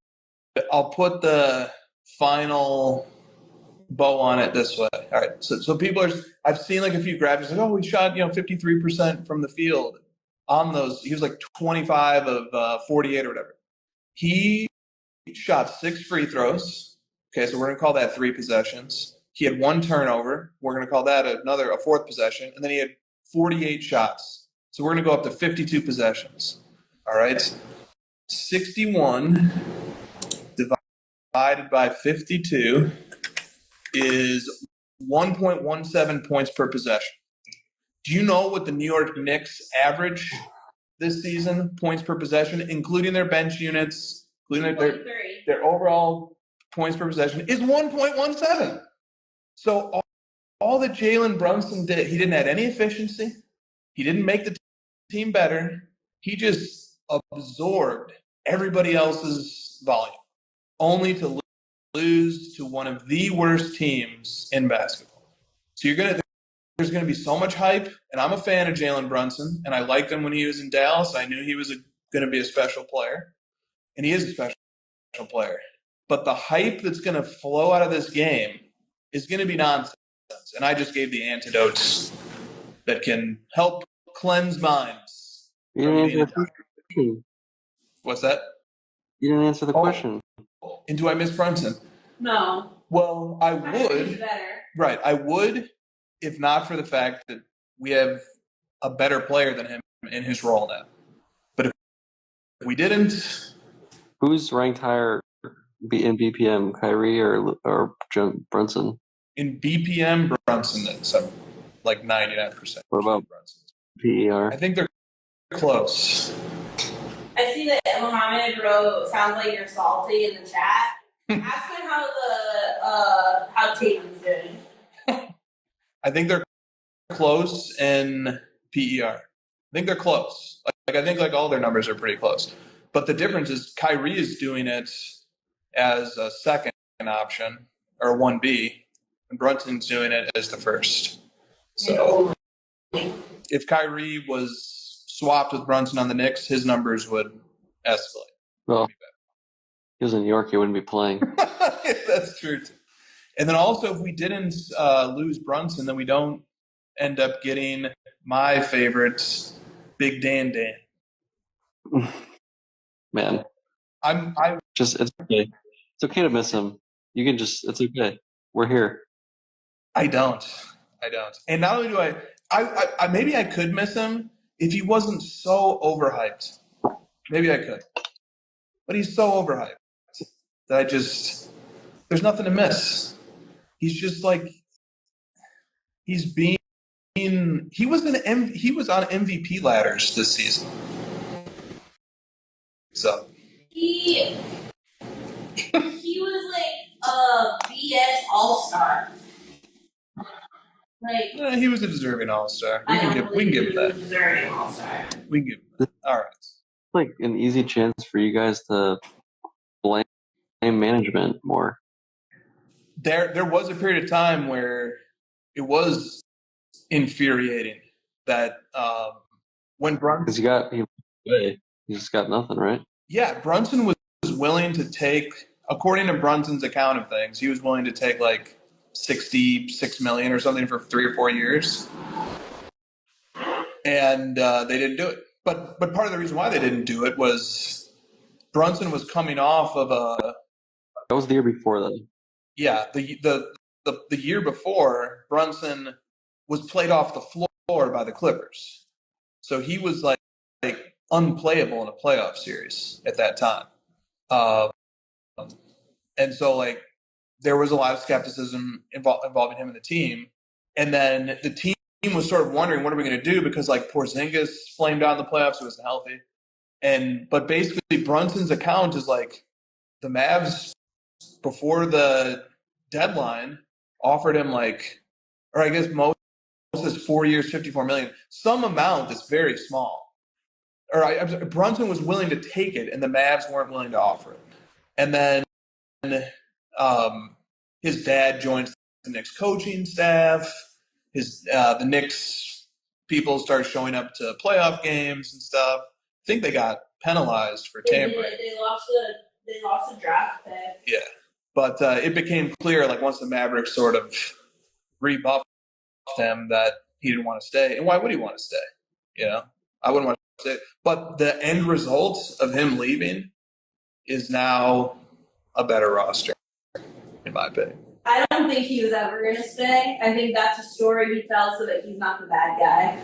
I'll put the final bow on it this way. All right. So people are, I've seen like a few graphics like, oh, we shot, 53% from the field on those. He was like 25 of 48 or whatever. He shot 6 free throws. Okay. So we're going to call that 3 possessions. He had 1 turnover. We're going to call that a 4th possession. And then he had 48 shots. So we're going to go up to 52 possessions. All right. 61 divided by 52 is 1.17 points per possession. Do you know what the New York Knicks average this season, points per possession, including their bench units, including their overall points per possession, is 1.17. So all that Jaylen Brunson did, he didn't have any efficiency. He didn't make the team better. He just absorbed everybody else's volume, only to lose to one of the worst teams in basketball. So there's going to be so much hype, and I'm a fan of Jaylen Brunson, and I liked him when he was in Dallas. I knew he was going to be a special player, and he is a special player. But the hype that's going to flow out of this game is going to be nonsense, and I just gave the antidotes that can help cleanse minds. What's that? You didn't answer the question. And do I miss Brunson? No. Well, I would. Right, I would, if not for the fact that we have a better player than him in his role now. But if we didn't, who's ranked higher in BPM, Kyrie or Brunson? In BPM, Brunson is like 99%. What about Brunson? PER? I think they're close. I see that Mohammed wrote, "Sounds like you're salty" in the chat. Ask him how Tatum's doing. I think they're close in PER. I think they're close. I think all their numbers are pretty close. But the difference is Kyrie is doing it as a second option or 1B, and Brunson's doing it as the first. So if Kyrie was swapped with Brunson on the Knicks, his numbers would escalate. Well, if he was in New York, he wouldn't be playing. That's true. And then also, if we didn't lose Brunson, then we don't end up getting my favorite, Big Dan. Man, it's okay. It's okay to miss him. You can it's okay. We're here. I don't. And not only do I maybe I could miss him if he wasn't so overhyped. Maybe I could. But he's so overhyped that there's nothing to miss. He's just he was on MVP ladders this season. So he was like a BS all-star. He was a deserving all-star. We can give him that. Deserving all-star. We can give him that. All right. Like an easy chance for you guys to blame management more. There was a period of time where it was infuriating that when Brunson, he just got nothing, right? Yeah, Brunson was willing to take, according to Brunson's account of things, he was willing to take like $66 million or something for 3 or 4 years, and they didn't do it. But part of the reason why they didn't do it was Brunson was coming off of That was the year before that. Yeah, the year before, Brunson was played off the floor by the Clippers. So he was like unplayable in a playoff series at that time. And so like there was a lot of skepticism involving him and the team. And then the team was sort of wondering, what are we going to do? Because like Porzingis flamed out in the playoffs, he wasn't healthy. But basically Brunson's account is like the Mavs before the deadline offered him like, or I guess most is 4 years, $54 million, some amount that's very small. I'm sorry, Brunson was willing to take it, and the Mavs weren't willing to offer it. And then his dad joined the Knicks coaching staff. The Knicks people started showing up to playoff games and stuff. I think they got penalized for tampering. They lost a draft pick. Yeah, but it became clear, like once the Mavericks sort of rebuffed him, that he didn't want to stay. And why would he want to stay? You know, I wouldn't want to stay. But the end result of him leaving is now a better roster, in my opinion. I don't think he was ever going to stay. I think that's a story he tells so that he's not the bad guy.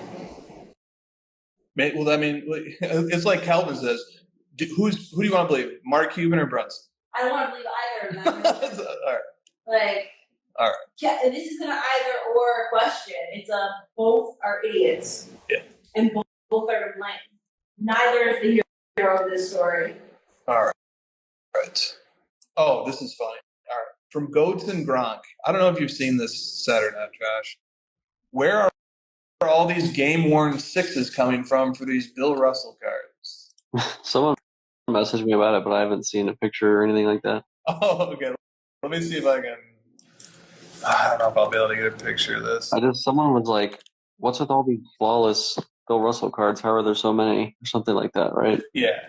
Well, I mean, it's like Calvin says, who do you want to believe, Mark Cuban or Brunson? I don't want to believe either of them. All right. Like, all right. Yeah, this isn't an either or question. It's a both are idiots. Yeah. And both are to blame. Neither is the hero of this story. All right. Oh, this is funny. All right. From Goats and Gronk. I don't know if you've seen this set or not, Josh. Where are all these game-worn sixes coming from for these Bill Russell cards? Someone messaged me about it, but I haven't seen a picture or anything like that. Oh, okay. Let me see if I can. I don't know if I'll be able to get a picture of this. Someone was like, what's with all these flawless Bill Russell cards? How are there so many? Or something like that, right? Yeah.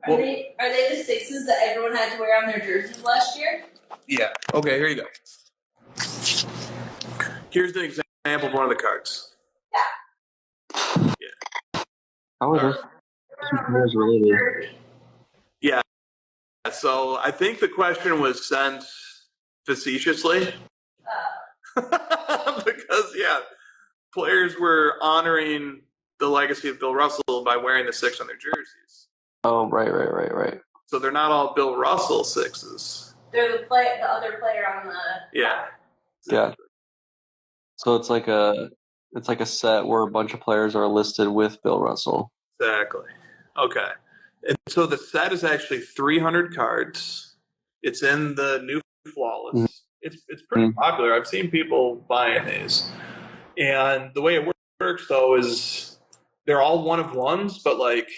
Are they the sixes that everyone had to wear on their jerseys last year? Yeah. Okay, here you go. Here's an example of one of the cards. Yeah. How are those players related? Yeah. So I think the question was sent facetiously. Because, players were honoring the legacy of Bill Russell by wearing the 6 on their jerseys. Oh, right. So they're not all Bill Russell 6s. They're the other player on the... Yeah. Yeah. So it's like a set where a bunch of players are listed with Bill Russell. Exactly. Okay. And so the set is actually 300 cards. It's in the new Flawless. Mm-hmm. It's pretty popular. I've seen people buying these. And the way it works, though, is they're all one-of-ones, but, like,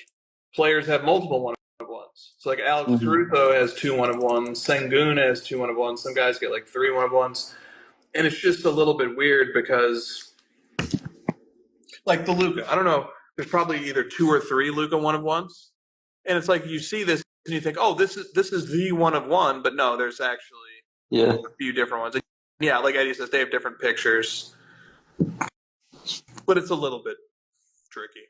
players have multiple one-of-ones. So, like, Alex Caruso has 2 one-of-ones. Sengun has 2 one-of-ones. Some guys get, like, 3 one-of-ones. And it's just a little bit weird because, like, the Luka, I don't know, there's probably either 2 or 3 Luka one-of-ones. And it's like you see this and you think, oh, this is the one-of-one, but no, there's actually a few different ones. Yeah, like Eddie says, they have different pictures. But it's a little bit tricky.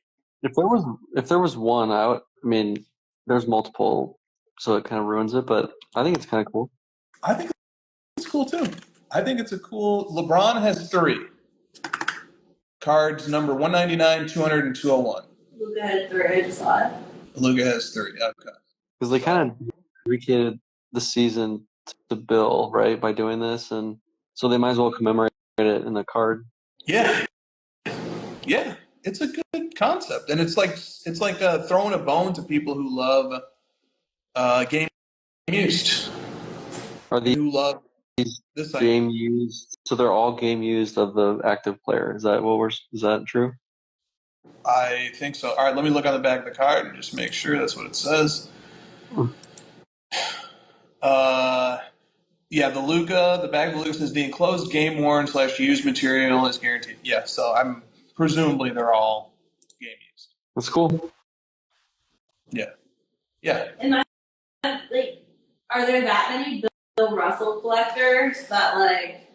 If there was one, I mean, there's multiple, so it kind of ruins it, but I think it's kind of cool. I think it's cool, too. I think it's a cool... LeBron has 3. Cards number 199, 200, and 201. Luka had 3, I just saw it. Luka has 3, okay. Because they kind of dedicated the season to Bill, right, by doing this, and so they might as well commemorate it in the card. Yeah. Yeah, it's a good concept, and it's like throwing a bone to people who love game used. Are these who love this game used? So they're all game used of the active player. Is that true? I think so. All right, let me look on the back of the card and just make sure that's what it says. Yeah, the bag of Luka says the enclosed game worn / used material is guaranteed. Yeah, so presumably they're all game used. That's cool. Yeah. Yeah. And are there that many Bill Russell collectors that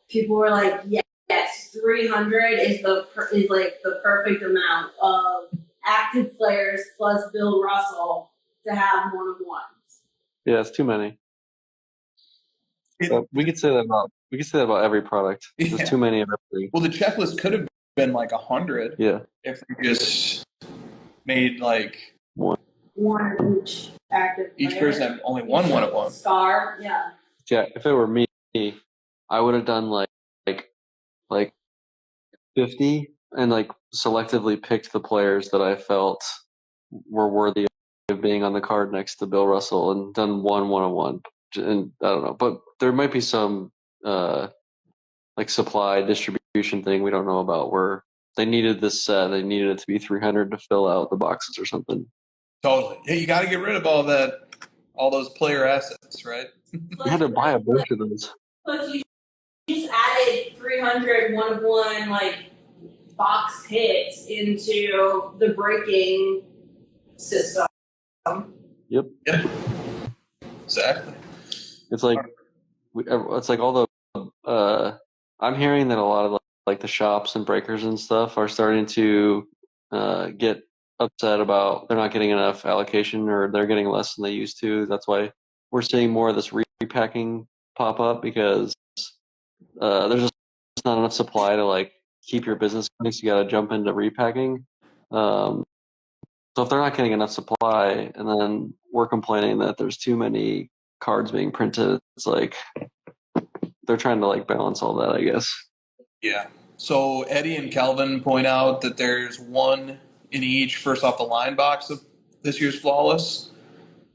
people were like, yes, 300 is the perfect amount of active players plus Bill Russell to have one-of-ones? Yeah, it's too many. We could say that about every product. There's too many of everything. Well, the checklist could have been like 100. Yeah. If we just made like One each active each player. person had only one of one. Star, yeah. Yeah, if it were me, I would have done like 50 and like selectively picked the players that I felt were worthy of being on the card next to Bill Russell and done one-on-one. And I don't know, but there might be some like supply distribution thing we don't know about where they needed this set, they needed it to be 300 to fill out the boxes or something. Totally. Yeah, you got to get rid of all those player assets, right? You had to buy a bunch of those. Plus, you just added 300 one-of-one like box hits into the breaking system. Yep. Yeah. Exactly. It's like all the I'm hearing that a lot of like the shops and breakers and stuff are starting to get upset about they're not getting enough allocation or they're getting less than they used to. That's why we're seeing more of this repacking pop up because there's just not enough supply to like keep your business going. So you got to jump into repacking. So if they're not getting enough supply, and then we're complaining that there's too many cards being printed, it's like they're trying to like balance all that, I guess. Yeah. So Eddie and Kelvin point out that there's one in each first off the line box of this year's Flawless,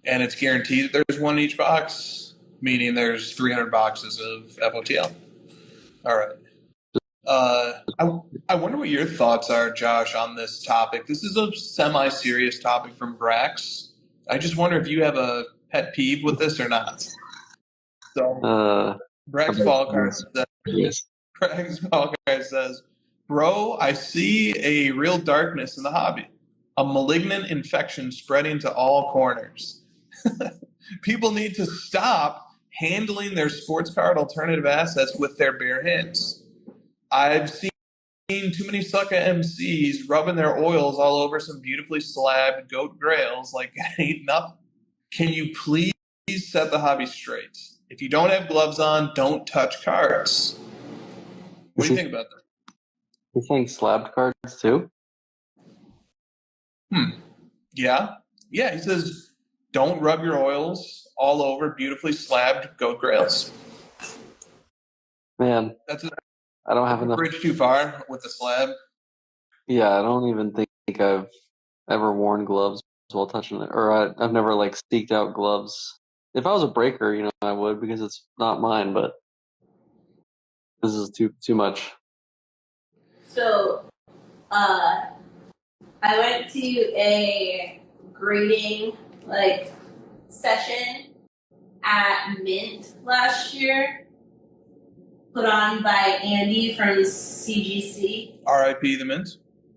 and it's guaranteed that there's one in each box, meaning there's 300 boxes of FOTL. All right. I wonder what your thoughts are, Josh, on this topic. This is a semi-serious topic from Brax. I just wonder if you have a pet peeve with this or not. So, Brax Ballcard says, Yes. Brax Ballcard says, "Bro, I see a real darkness in the hobby. A malignant infection spreading to all corners. People need to stop handling their sports card alternative assets with their bare hands. I've seen too many sucker MCs rubbing their oils all over some beautifully slabbed goat grails like it ain't nothing. Can you please set the hobby straight? If you don't have gloves on, don't touch cards." What do you think about that? You're saying slabbed cards too? Yeah. Yeah, he says, don't rub your oils all over beautifully slabbed goat grails. Man, That's I don't have a enough. bridge too far with the slab. Yeah, I don't even think I've ever worn gloves while touching it, or I've never like seeked out gloves. If I was a breaker, I would because it's not mine. But this is too much. So, I went to a grading session at Mint last year, put on by Andy from CGC. R.I.P. the Mint.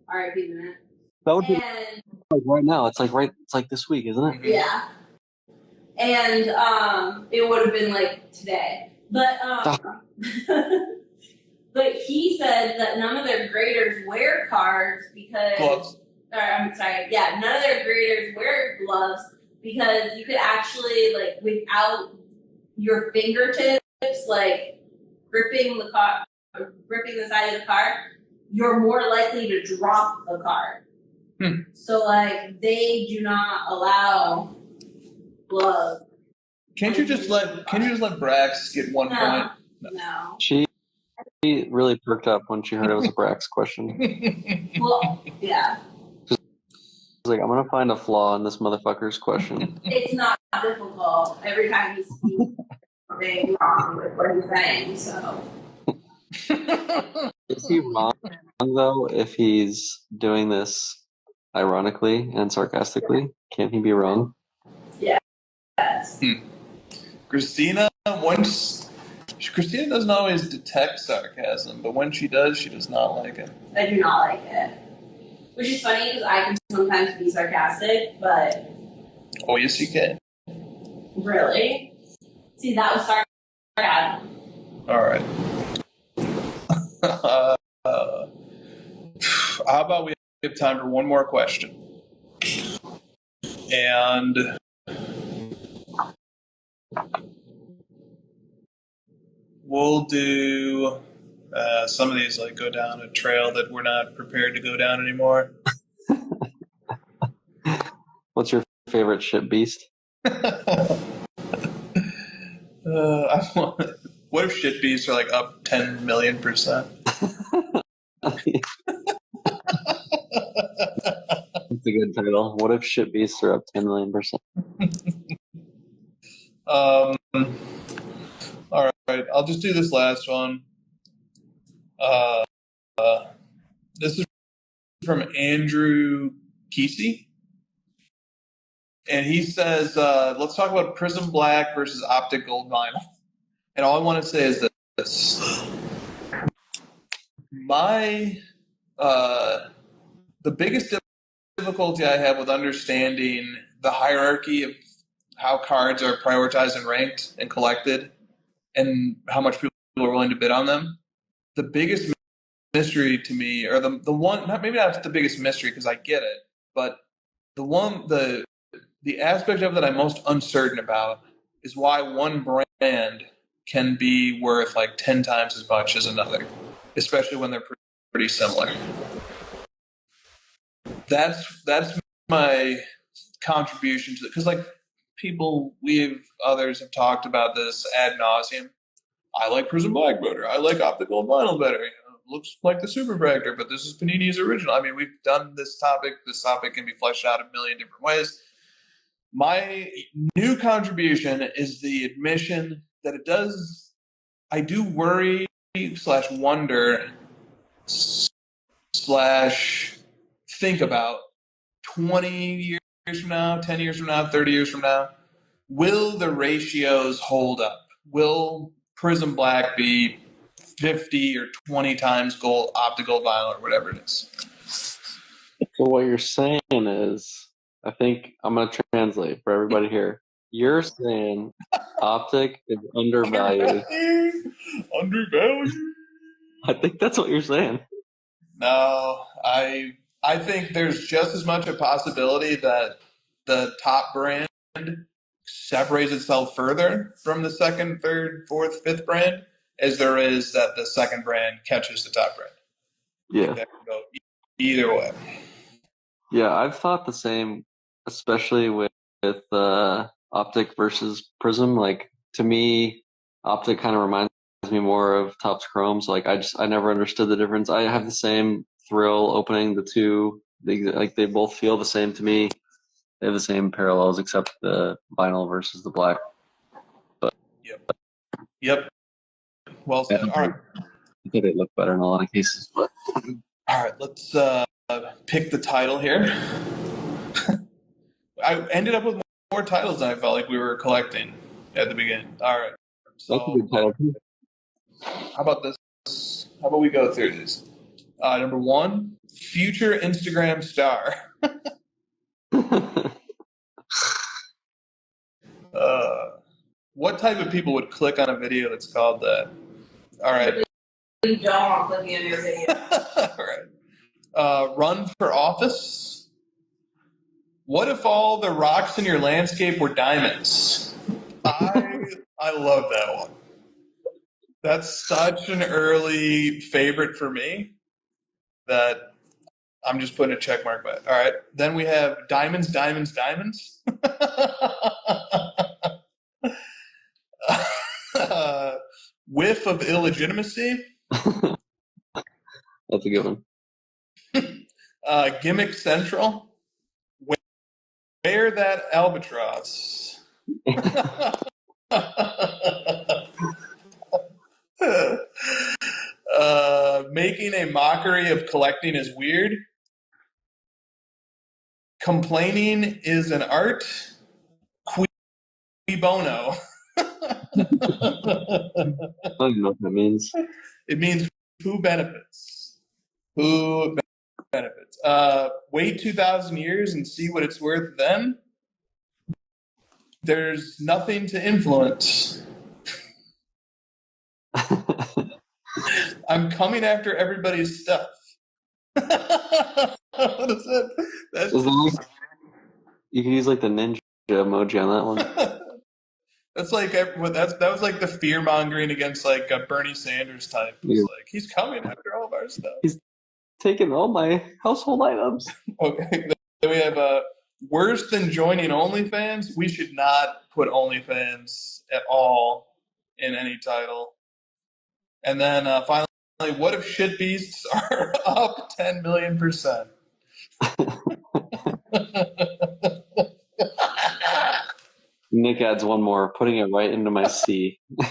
R.I.P. the Mint. That would be And like right now. It's like this week, isn't it? yeah, and it would have been like today, but but he said that none of their graders wear cards because Gloves. Or, I'm sorry, yeah, none of their graders wear gloves because you could actually, without your fingertips, gripping the side of the card, you're more likely to drop the card. So, they do not allow gloves. Can't you just let Brax get 1 point? No. She really perked up when she heard it was a Brax question. Well, yeah. She's like, I'm gonna find a flaw in this motherfucker's question. It's not difficult every time you speak something wrong with what he's saying, so. Is he wrong though if he's doing this ironically and sarcastically? Can't he be wrong? Yes. Christina doesn't always detect sarcasm, but when she does not like it. I do not like it. Which is funny because I can sometimes be sarcastic, but. Oh, yes, you can. Really? See, that was sarcasm. All right. How about we have time for one more question? And we'll do. Some of these like go down a trail that we're not prepared to go down anymore. What's your favorite ship beast? What if shit beasts are like up 10 million%? That's a good title. What if ship beasts are up 10 million%? All right, I'll just do this last one. This is from Andrew Kesey. And he says, let's talk about Prism Black versus Optic Gold Vinyl. And all I want to say is this. The biggest difficulty I have with understanding the hierarchy of how cards are prioritized and ranked and collected and how much people are willing to bid on them, the biggest mystery to me, or the one, maybe not the biggest mystery because I get it, but the aspect of it that I'm most uncertain about is why one brand can be worth like 10 times as much as another, especially when they're pretty similar. That's my contribution to it, because like others have talked about this ad nauseum. I like Prism Black better. I like Optical Vinyl better. Looks like the Superfractor, but this is Panini's original. I mean, we've done this topic. This topic can be fleshed out a million different ways. My new contribution is the admission that it does. I do worry / wonder / think about 20 years from now, 10 years from now, 30 years from now, will the ratios hold up? Will Prism Black be 50 or 20 times gold, optical vinyl, or whatever it is? So what you're saying is, I think I'm going to translate for everybody here. You're saying Optic is undervalued. Undervalued. I think that's what you're saying. No, I think there's just as much a possibility that the top brand separates itself further from the second, third, fourth, fifth brand as there is that the second brand catches the top brand. Yeah. That can go either way. Yeah, I've thought the same, especially with Optic versus Prism. Like, to me, Optic kind of reminds me more of Topps Chrome. So, like, I never understood the difference. I have the same thrill opening the two. They both feel the same to me. They have the same parallels, except the vinyl versus the black. But Yep. Well said. All right. I think they look better in a lot of cases. But all right, let's pick the title here. I ended up with more titles than I felt like we were collecting at the beginning. All right. So, that's a good title too. How about this? How about we go through these? Number 1, future Instagram star. What type of people would click on a video that's called that? All right. You don't want clicking on your video. All right. Run for office. What if all the rocks in your landscape were diamonds? I love that one. That's such an early favorite for me that I'm just putting a check mark by it. All right. Then we have diamonds, diamonds, diamonds. Whiff of illegitimacy. That's a good one. Gimmick Central. Wear that albatross. Making a mockery of collecting is weird. Complaining is an art. Cui bono. I don't even know what that means. It means who benefits. Who benefits. Wait 2,000 years and see what it's worth then. There's nothing to influence. I'm coming after everybody's stuff. What is that? That's you can use like the ninja emoji on that one. That's like that was like the fear mongering against like a Bernie Sanders type. It's like he's coming after all of our stuff. He's taking all my household items. Okay, then we have worse than joining OnlyFans. We should not put OnlyFans at all in any title. And then finally, what if shit beasts are up 10 million%? Nick adds one more, putting it right into my C. I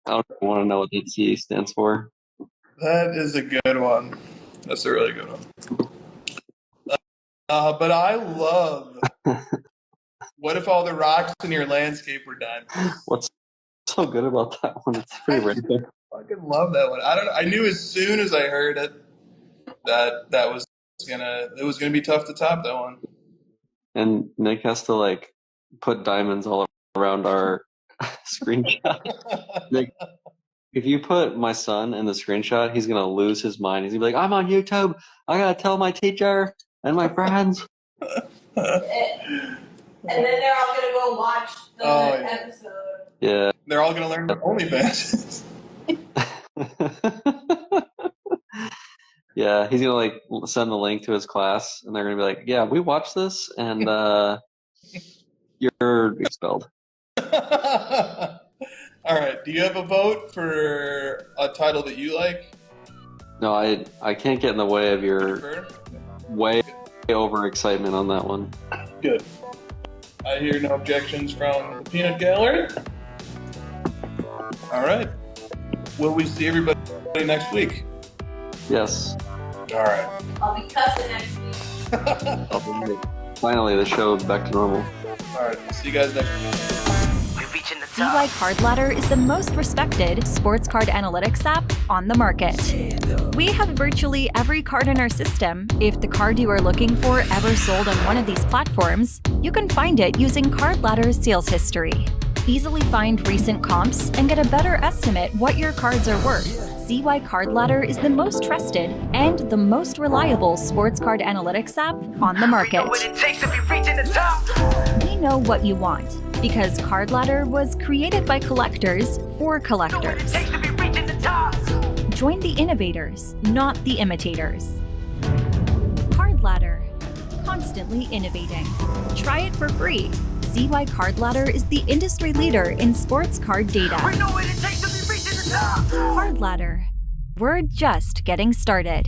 don't want to know what that C stands for. That is a good one. That's a really good one. But I love what if all the rocks in your landscape were diamonds? What's so good about that one? It's pretty random. I fucking love that one. I knew as soon as I heard it that it was gonna be tough to top that one. And Nick has to like put diamonds all around our screenshot. Nick, if you put my son in the screenshot, he's gonna lose his mind. He's gonna be like, "I'm on YouTube. I gotta tell my teacher and my friends." And then they're all gonna go watch the episode. Yeah. They're all gonna learn about OnlyFans. Yeah, he's gonna like send the link to his class, and they're gonna be like, "Yeah, we watched this, and you're expelled." All right. Do you have a vote for a title that you like? No, I can't get in the way of your way over excitement on that one. Good. I hear no objections from the Peanut Gallery. All right. Will we see everybody next week? Yes. All right. I'll be cussing next week. Finally, the show is back to normal. All right. See you guys next week. CY Card Ladder is the most respected sports card analytics app on the market. We have virtually every card in our system. If the card you are looking for ever sold on one of these platforms, you can find it using Card Ladder's sales history. Easily find recent comps and get a better estimate what your cards are worth. CY Card Ladder is the most trusted and the most reliable sports card analytics app on the market. We know what you want, because Card Ladder was created by collectors for collectors. Join the innovators, not the imitators. Card Ladder, constantly innovating. Try it for free. CY Card Ladder is the industry leader in sports card data. Card Ladder. We're just getting started.